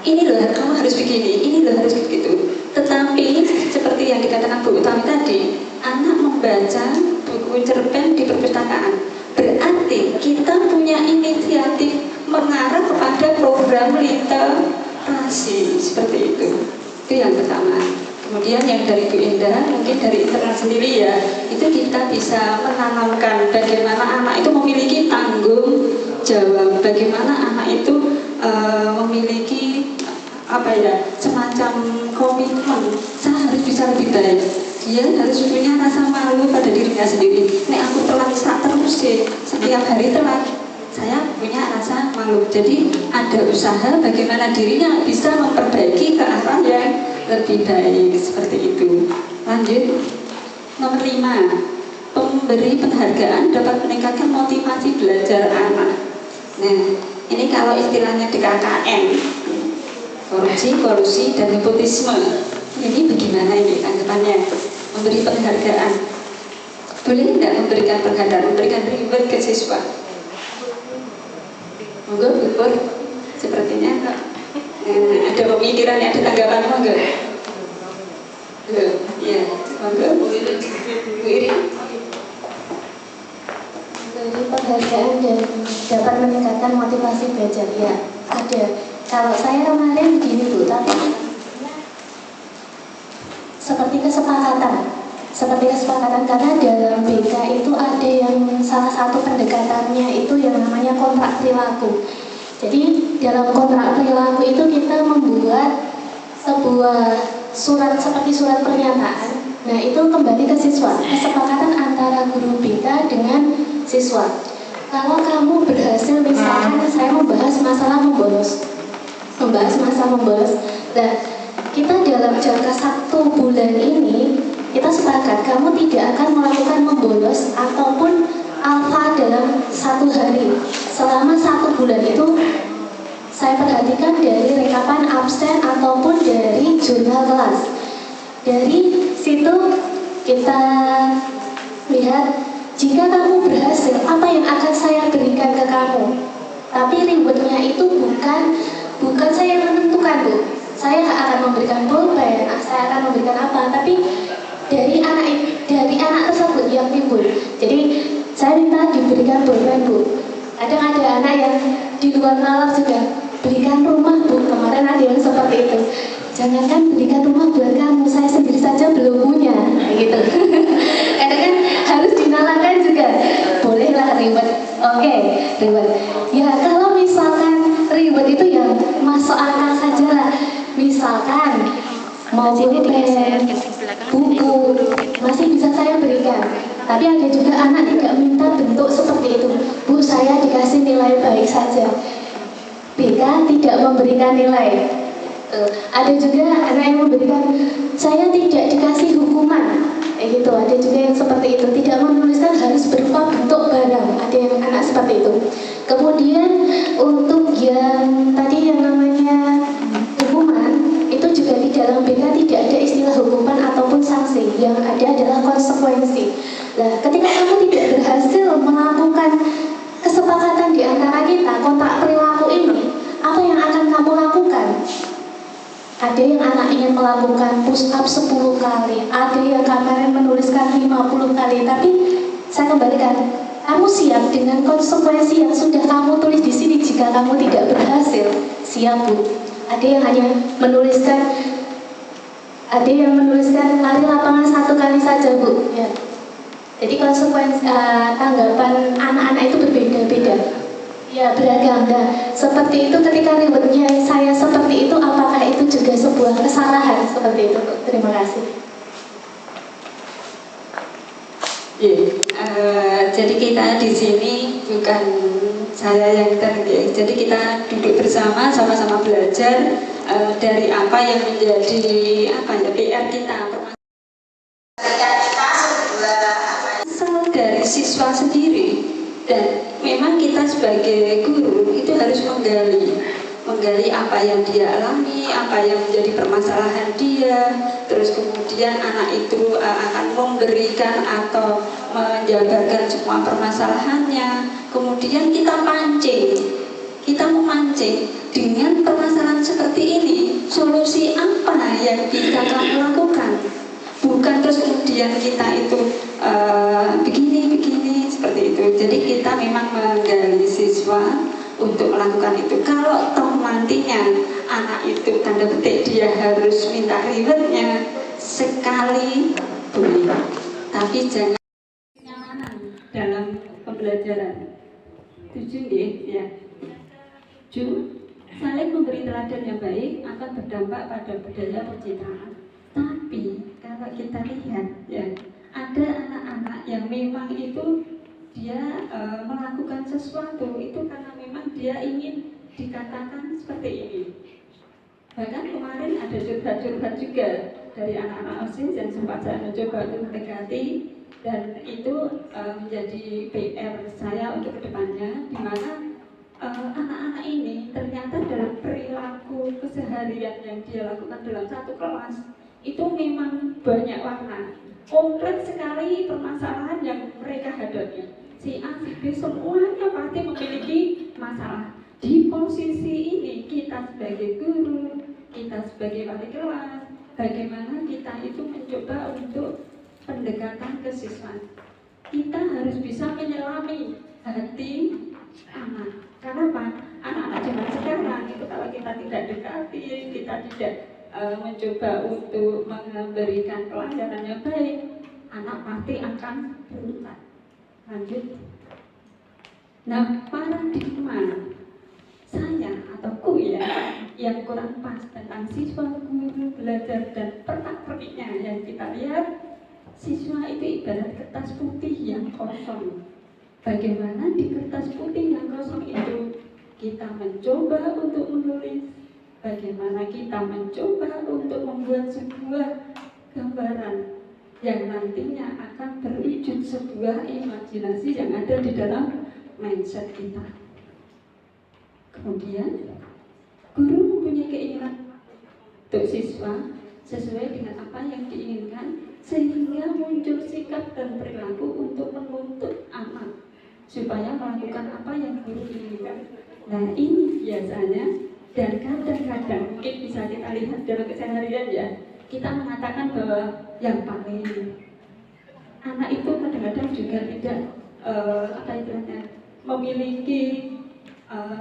ini loh kamu harus begini, ini loh harus begitu. Tetapi seperti yang dikatakan Bu Utami tadi, anak membaca buku cerpen di perpustakaan berarti kita punya inisiatif mengarah kepada program literasi seperti itu. Itu yang pertama. Kemudian yang dari Bu Indah, mungkin dari internal sendiri ya, itu kita bisa menanamkan bagaimana anak itu memiliki tanggung jawab, bagaimana anak itu memiliki semacam komitmen. Saya harus bisa lebih baik. Dia harus punya rasa malu pada dirinya sendiri. Nek aku telat terus sih, setiap hari telat, saya punya rasa malu. Jadi ada usaha bagaimana dirinya bisa memperbaiki ke arah yang lebih baik, seperti itu. Lanjut, nomor 5, pemberi penghargaan dapat meningkatkan motivasi belajar anak. Nah, ini kalau istilahnya di KKN, korupsi, kolusi, dan nepotisme. Ini bagaimana ini tanggapannya? Memberi penghargaan, boleh tidak memberikan penghargaan, memberikan reward ke siswa? Monggo, Bu Pur, sepertinya ada pemikiran, ada tanggapan, monggo. Ya, monggo, Bu Iri. Memberi penghargaan dan dapat meningkatkan motivasi belajar, ya ada. Kalau saya kemarin begini Bu, tapi seperti kesepakatan karena dalam BK itu ada yang salah satu pendekatannya itu yang namanya kontrak perilaku. Jadi dalam kontrak perilaku itu kita membuat sebuah surat seperti surat pernyataan. Nah itu kembali ke siswa, kesepakatan antara guru BK dengan siswa. Kalau kamu berhasil, misalkan saya membahas masalah membolos. Nah, kita dalam jangka 1 bulan ini kita sepakat kamu tidak akan melakukan membolos ataupun alfa dalam 1 hari. Selama 1 bulan itu saya perhatikan dari rekapan absen ataupun dari jurnal kelas. Dari situ kita lihat jika kamu berhasil, apa yang akan saya berikan ke kamu. Tapi rewardnya itu bukan saya yang menentukan Bu. Saya akan memberikan pulpen, saya akan memberikan apa, tapi dari anak tersebut yang timbul. Jadi saya minta diberikan pulpen Bu. Kadang ada anak yang di luar nalar juga belikan rumah Bu. Kemarin ada yang seperti itu. Jangankan belikan rumah buat kamu, saya sendiri saja belum punya, gitu. Karena kan harus dinalarkan juga. Bolehlah reward. Oke, reward. Ya kalau misalkan reward itu yang masuk akal saja lah. Misalkan mau pulpen, buku, masih bisa saya berikan. Tapi ada juga anak tidak minta bentuk seperti itu. Bu, saya dikasih nilai baik saja. BK tidak memberikan nilai. Ada juga anak yang memberikan, saya tidak dikasih hukuman. Gitu, ada juga yang seperti itu. Tidak menuliskan harus berupa bentuk barang. Ada yang anak seperti itu. Kemudian untuk yang tadi yang namanya hukuman, itu juga di dalam BK tidak ada istilah hukuman ataupun sanksi. Yang ada adalah konsekuensi. Nah, ketika kamu tidak berhasil melakukan kesepakatan di antara kita, kontrak perilaku ini, apa yang akan kamu lakukan? Ada yang anak ingin melakukan push up 10 kali, ada yang kemarin menuliskan 50 kali, tapi saya kembalikan, kamu siap dengan konsekuensi yang sudah kamu tulis di sini jika kamu tidak berhasil? Siap Bu. Ada yang hanya menuliskan, lari lapangan 1 kali saja Bu. Ya. Jadi konsekuensi tanggapan anak-anak itu berbeda-beda. Ya beragam. Nah, seperti itu ketika rewardnya saya seperti itu, apakah itu juga sebuah kesalahan seperti itu? Terima kasih. Jadi kita di sini bukan saya yang terlihat. Jadi kita duduk bersama, sama-sama belajar dari apa yang menjadi PR kita. Dari siswa sendiri. Dan memang kita sebagai guru itu harus menggali apa yang dia alami, apa yang menjadi permasalahan dia. Terus kemudian anak itu akan memberikan atau menjabarkan semua permasalahannya. Kemudian kita memancing dengan permasalahan seperti ini. Solusi apa yang bisa kamu lakukan? Bukan terus kemudian kita itu begini seperti itu. Jadi kita memang menggali siswa untuk melakukan itu. Kalau toh nantinya anak itu tanda petik dia harus minta rewardnya sekali boleh, tapi jangan kenyamanan dalam pembelajaran. Tujuh ya. Saling memberi teladan yang baik akan berdampak pada budaya percintaan. Tapi kalau kita lihat ya, ada anak-anak yang memang itu dia melakukan sesuatu itu karena memang dia ingin dikatakan seperti ini. Bahkan kemarin ada curhat-curhat juga dari anak-anak OSIS yang sempat saya mencoba untuk mendekati, dan itu menjadi PR saya untuk kedepannya, di mana anak-anak ini ternyata dalam perilaku keseharian yang dia lakukan dalam satu kelas itu memang banyak warna. Kompleks sekali permasalahan yang mereka hadapi. Si A, si B semuanya pasti memiliki masalah. Di posisi ini kita sebagai guru, kita sebagai wali kelas, bagaimana kita itu mencoba untuk pendekatan ke siswa. Kita harus bisa menyelami hati anak. Kenapa? Anak-anak zaman sekarang itu kalau kita tidak dekati, kita tidak mencoba untuk memberikan pelajaran yang baik, anak pasti akan berontak. Lanjut. Nah, paradigma saya atau ku ya yang kurang pas tentang siswa, guru, belajar dan pernak-perniknya yang kita lihat, siswa itu ibarat kertas putih yang kosong. Bagaimana di kertas putih yang kosong itu kita mencoba untuk menulis, bagaimana kita mencoba untuk membuat sebuah gambaran yang nantinya akan berwujud sebuah imajinasi yang ada di dalam mindset kita. Kemudian guru mempunyai keinginan untuk siswa sesuai dengan apa yang diinginkan, sehingga muncul sikap dan perilaku untuk menuntut anak supaya melakukan apa yang guru inginkan. Nah, ini biasanya dan kadang-kadang mungkin bisa kita lihat dalam keseharian ya, kita mengatakan bahwa yang paling anak itu kadang-kadang juga tidak memiliki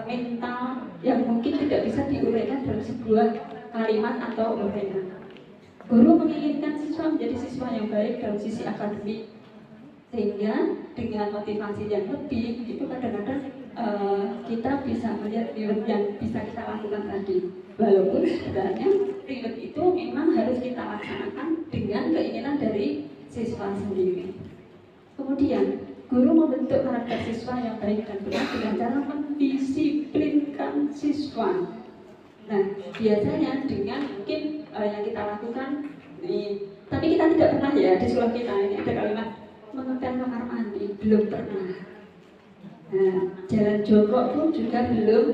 mental yang mungkin tidak bisa diuraikan dalam sebuah kalimat atau uraian. Guru menginginkan siswa menjadi siswa yang baik dalam sisi akademik, sehingga dengan motivasi yang lebih itu kadang-kadang kita bisa melihat reward yang bisa kita lakukan tadi. Walaupun sebenarnya reward itu memang harus kita laksanakan dengan keinginan dari siswa sendiri. Kemudian guru membentuk karakter siswa yang baik dan benar dengan cara mendisiplinkan siswa. Nah, biasanya dengan mungkin yang kita lakukan nih, tapi kita tidak pernah ya di sekolah kita ini ada kalimat mengepel kamar mandi, belum pernah. Nah, jalan jongkok pun juga belum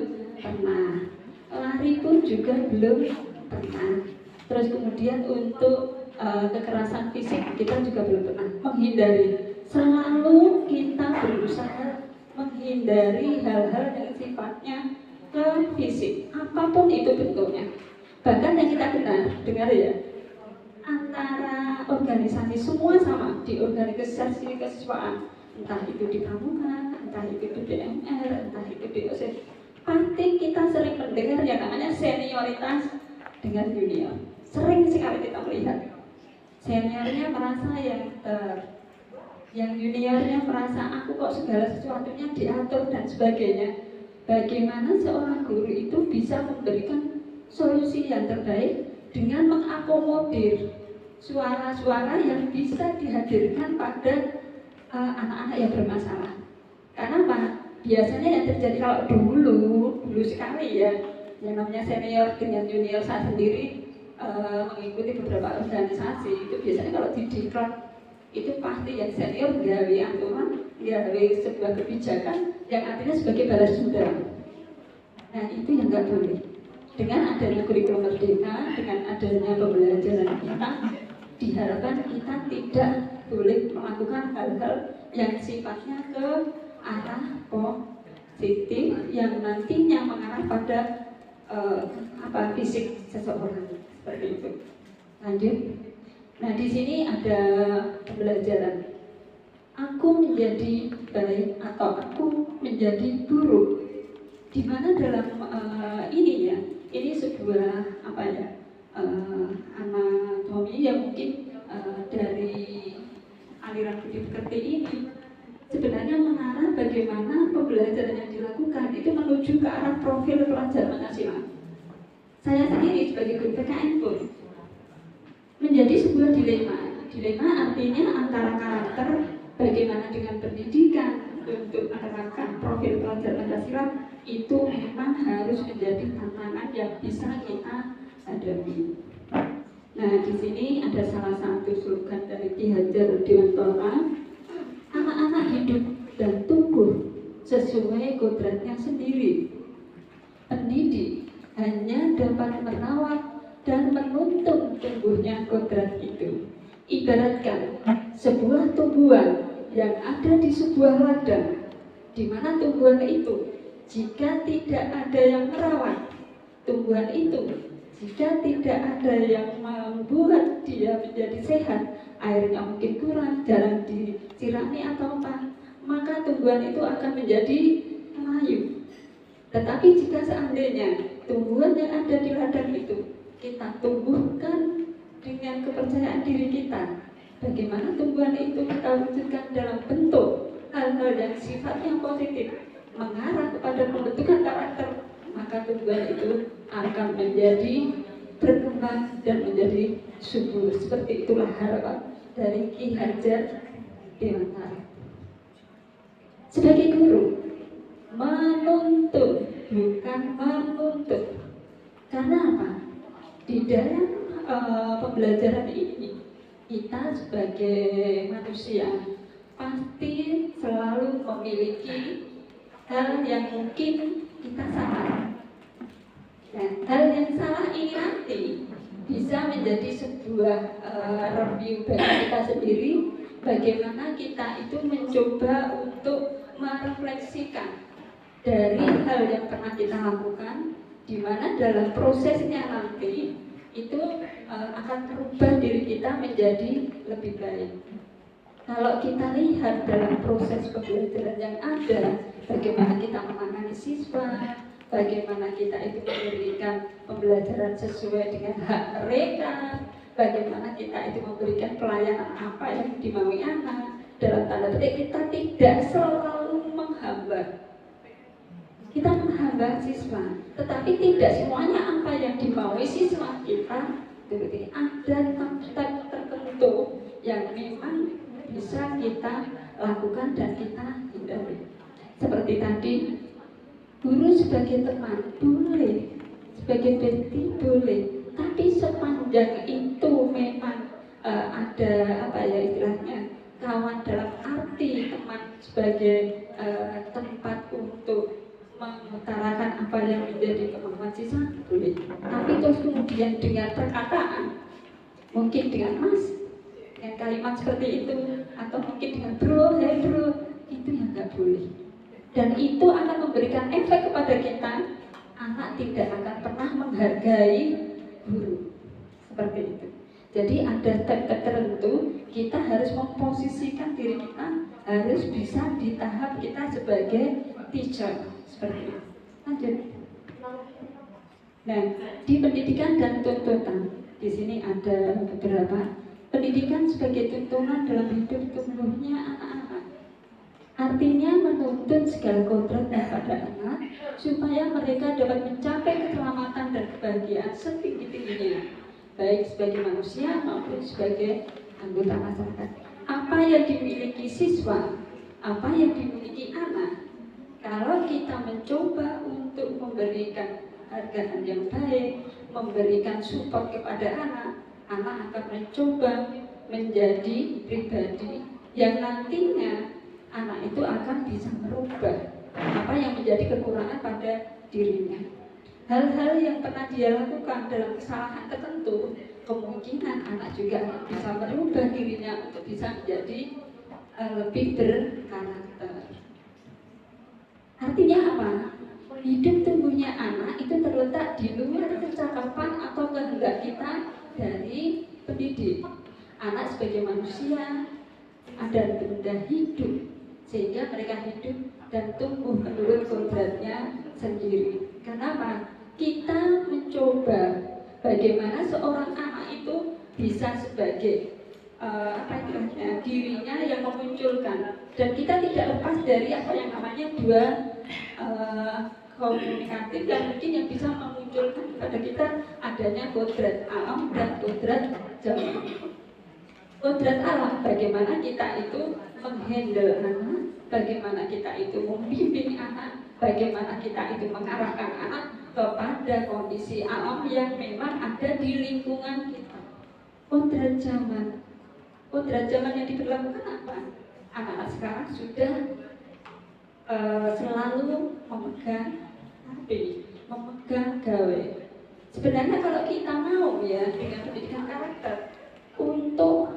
pernah, lari pun juga belum pernah. Terus kemudian untuk kekerasan fisik kita juga belum pernah, menghindari. Selalu kita berusaha menghindari hal-hal yang sifatnya ke fisik, apapun itu bentuknya. Bahkan yang kita dengar ya, antara organisasi semua sama di organisasi kesiswaan, entah itu di pramuka, entah itu di DMR, entah itu di OSIS, pasti kita sering mendengar yang namanya senioritas dengan junior. Sering sekali kita melihat seniornya merasa yang juniornya merasa aku kok segala sesuatunya diatur dan sebagainya. Bagaimana seorang guru itu bisa memberikan solusi yang terbaik dengan mengakomodir suara-suara yang bisa dihadirkan pada anak-anak yang bermasalah. Karena apa? Biasanya yang terjadi kalau dulu sekali ya, yang namanya senior dengan junior, saya sendiri mengikuti beberapa organisasi, itu biasanya kalau di diklat itu pasti yang senior gawe aturan, gawe sebuah kebijakan yang artinya sebagai balas dendam. Nah, itu yang nggak boleh. Dengan adanya kurikulum merdeka, dengan adanya pembelajaran kita, diharapkan kita tidak boleh melakukan hal-hal yang sifatnya ke arah positif yang nantinya mengarah pada fisik seseorang, seperti itu. Lanjut. Nah, di sini ada pembelajaran. Aku menjadi baik atau aku menjadi buruk. Di mana dalam ini ya, ini sebuah anatomi yang mungkin dari aliran budi pekerti ini sebenarnya mengarah bagaimana pembelajaran yang dilakukan itu menuju ke arah profil pelajar Pancasila. Saya sendiri sebagai guru PKN pun menjadi sebuah dilema. Dilema artinya antara karakter bagaimana dengan pendidikan untuk menerapkan profil pelajar Pancasila itu memang harus menjadi tantangan yang bisa kita hadapi. Nah, di sini ada salah satu slogan dari Ki Hajar Dewantara, anak-anak hidup dan tumbuh sesuai kodratnya sendiri. Pendidik hanya dapat merawat dan menuntun tumbuhnya kodrat itu. Ibaratkan sebuah tumbuhan yang ada di sebuah ladang, di mana tumbuhan itu jika tidak ada yang merawat tumbuhan itu, jika tidak ada yang membuat dia menjadi sehat, airnya mungkin kurang, jarang disirami atau apa, maka tumbuhan itu akan menjadi layu. Tetapi jika seandainya tumbuhan yang ada di ladang itu kita tumbuhkan dengan kepercayaan diri kita, bagaimana tumbuhan itu kita wujudkan dalam bentuk hal-hal yang sifatnya positif, mengarah kepada pembentukan karakter, maka tumbuhan itu akan menjadi berkembang dan menjadi subur. Seperti itulah harapan dari Ki Hajar Dewantara. Sebagai guru, menuntun bukan menuntut. Karena apa? Di dalam pembelajaran ini kita sebagai manusia pasti selalu memiliki hal yang mungkin kita salah. Dan hal yang salah ini nanti bisa menjadi sebuah review bagi kita sendiri, bagaimana kita itu mencoba untuk merefleksikan dari hal yang pernah kita lakukan, di mana dalam prosesnya nanti itu akan merubah diri kita menjadi lebih baik. Kalau kita lihat dalam proses pembelajaran yang ada, bagaimana kita menangani siswa, bagaimana kita itu memberikan pembelajaran sesuai dengan hak mereka, bagaimana kita itu memberikan pelayanan apa yang dimaui anak, dalam tanda petik kita tidak selalu menghambat. Kita menghambat siswa, tetapi tidak semuanya apa yang dimaui siswa kita. Jadi ada step tertentu yang memang bisa kita lakukan dan kita hindari. Seperti tadi, guru sebagai teman boleh, sebagai besti boleh, tapi sepanjang itu memang ada istilahnya kawan dalam arti teman sebagai tempat untuk mengutarakan apa yang menjadi kemampuan siswa boleh. Tapi terus kemudian dengan perkataan, mungkin dengan mas, dengan kalimat seperti itu, atau mungkin dengan bro, hey bro, itu yang nggak boleh. Dan itu akan memberikan efek kepada kita, anak tidak akan pernah menghargai guru. Seperti itu. Jadi ada step tertentu, kita harus memposisikan diri kita, harus bisa di tahap kita sebagai teacher. Seperti itu. Lanjut. Nah, di pendidikan dan tuntutan, di sini ada beberapa. Pendidikan sebagai tuntunan dalam hidup tumbuhnya anak-anak. Artinya menuntun segala kodrat pada anak supaya mereka dapat mencapai keselamatan dan kebahagiaan setinggi-tingginya, baik sebagai manusia maupun sebagai anggota masyarakat. Apa yang dimiliki siswa, apa yang dimiliki anak, kalau kita mencoba untuk memberikan hargaan yang baik, memberikan support kepada anak, anak akan mencoba menjadi pribadi yang nantinya anak itu akan bisa merubah apa yang menjadi kekurangan pada dirinya. Hal-hal yang pernah dia lakukan dalam kesalahan tertentu, kemungkinan anak juga bisa merubah dirinya untuk bisa menjadi lebih berkarakter. Artinya apa? Hidup tumbuhnya anak itu terletak di luar kecakapan atau kehendak kita dari pendidik. Anak sebagai manusia ada benda hidup, sehingga mereka hidup dan tumbuh menurut kodratnya sendiri. Kenapa? kita mencoba bagaimana seorang anak itu bisa sebagai dirinya yang memunculkan, dan kita tidak lepas dari apa yang namanya dua komunikatif yang mungkin yang bisa memunculkan kepada kita adanya kodrat alam dan kodrat zaman. Kodrat alam, bagaimana kita itu menghandle anak, bagaimana kita itu membimbing anak, bagaimana kita itu mengarahkan anak kepada kondisi alam yang memang ada di lingkungan kita. Kodrat zaman yang diberlakukan apa? Anak-anak sekarang sudah selalu memegang HP, memegang gawe. Sebenarnya kalau kita mau ya dengan pendidikan karakter untuk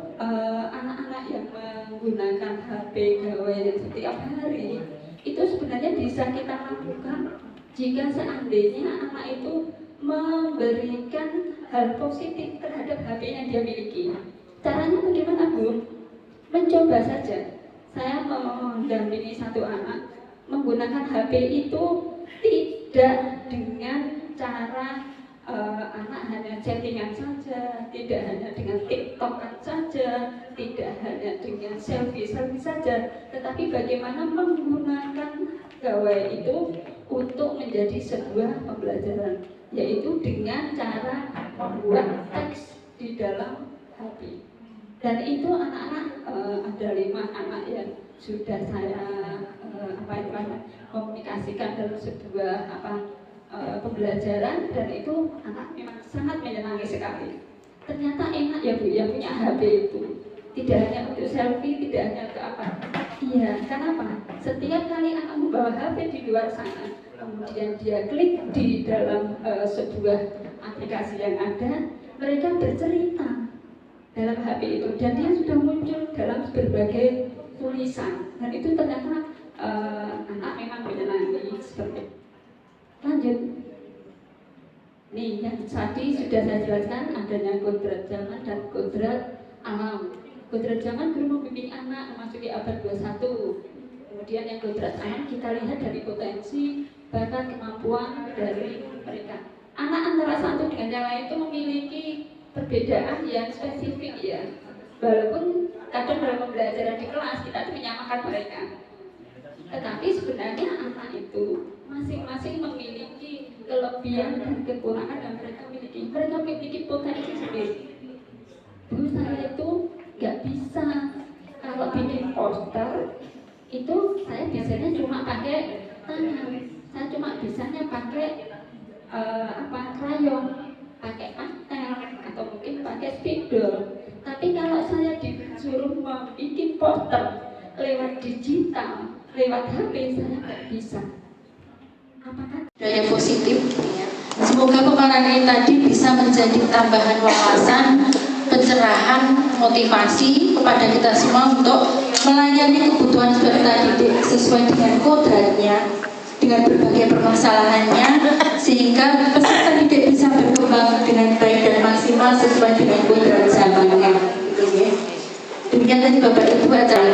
anak-anak yang menggunakan HP gawe setiap hari, itu sebenarnya bisa kita lakukan jika seandainya anak itu memberikan hal positif terhadap HP yang dia miliki. Caranya bagaimana, Bu? Mencoba saja. Saya mendampingi satu anak menggunakan HP itu tidak dengan cara anak hanya chattingan saja, tidak hanya dengan TikTokan saja, tidak hanya dengan selfie saja, tetapi bagaimana menggunakan gawai itu untuk menjadi sebuah pembelajaran, yaitu dengan cara membuat teks di dalam HP. Dan itu anak-anak ada 5 anak yang sudah saya komunikasikan dalam sebuah pembelajaran, dan itu anak memang sangat menyenangi sekali. Ternyata enak ya Bu, yang punya HP itu tidak hanya untuk selfie, tidak hanya untuk apa. Iya, kenapa? Setiap kali anak membawa HP di luar sana, kemudian dia klik di dalam sebuah aplikasi yang ada, mereka bercerita dalam HP itu, dan dia sudah muncul dalam berbagai tulisan, dan itu ternyata anak memang menyenangi seperti itu. Lanjut, nih yang tadi sudah saya jelaskan adanya kodrat zaman dan kodrat alam. Kodrat zaman guru membimbing anak memasuki abad 21. Kemudian yang kodrat alam kita lihat dari potensi bakat kemampuan dari mereka. Anak antara satu dengan yang lain itu memiliki perbedaan yang spesifik ya. Walaupun kadang dalam pembelajaran di kelas kita itu menyamakan mereka, tetapi sebenarnya anak itu masing-masing memiliki kelebihan dan kekurangan yang mereka miliki. Mereka memiliki potensi sendiri. Dulu saya itu nggak bisa kalau bikin poster itu saya biasanya cuma pakai tangan. Saya cuma bisanya pakai krayon, pakai pastel, atau mungkin pakai spidol. Tapi kalau saya disuruh membuat poster lewat digital, lewat HP, saya nggak bisa. Apakah Daya positif ya. Semoga pemaparan ini tadi bisa menjadi tambahan wawasan, pencerahan, motivasi kepada kita semua untuk melayani kebutuhan peserta didik sesuai dengan kodratnya, dengan berbagai permasalahannya, sehingga peserta didik bisa berkembang dengan baik dan maksimal sesuai dengan kodrat zamannya. Demikian tadi Bapak Ibu acara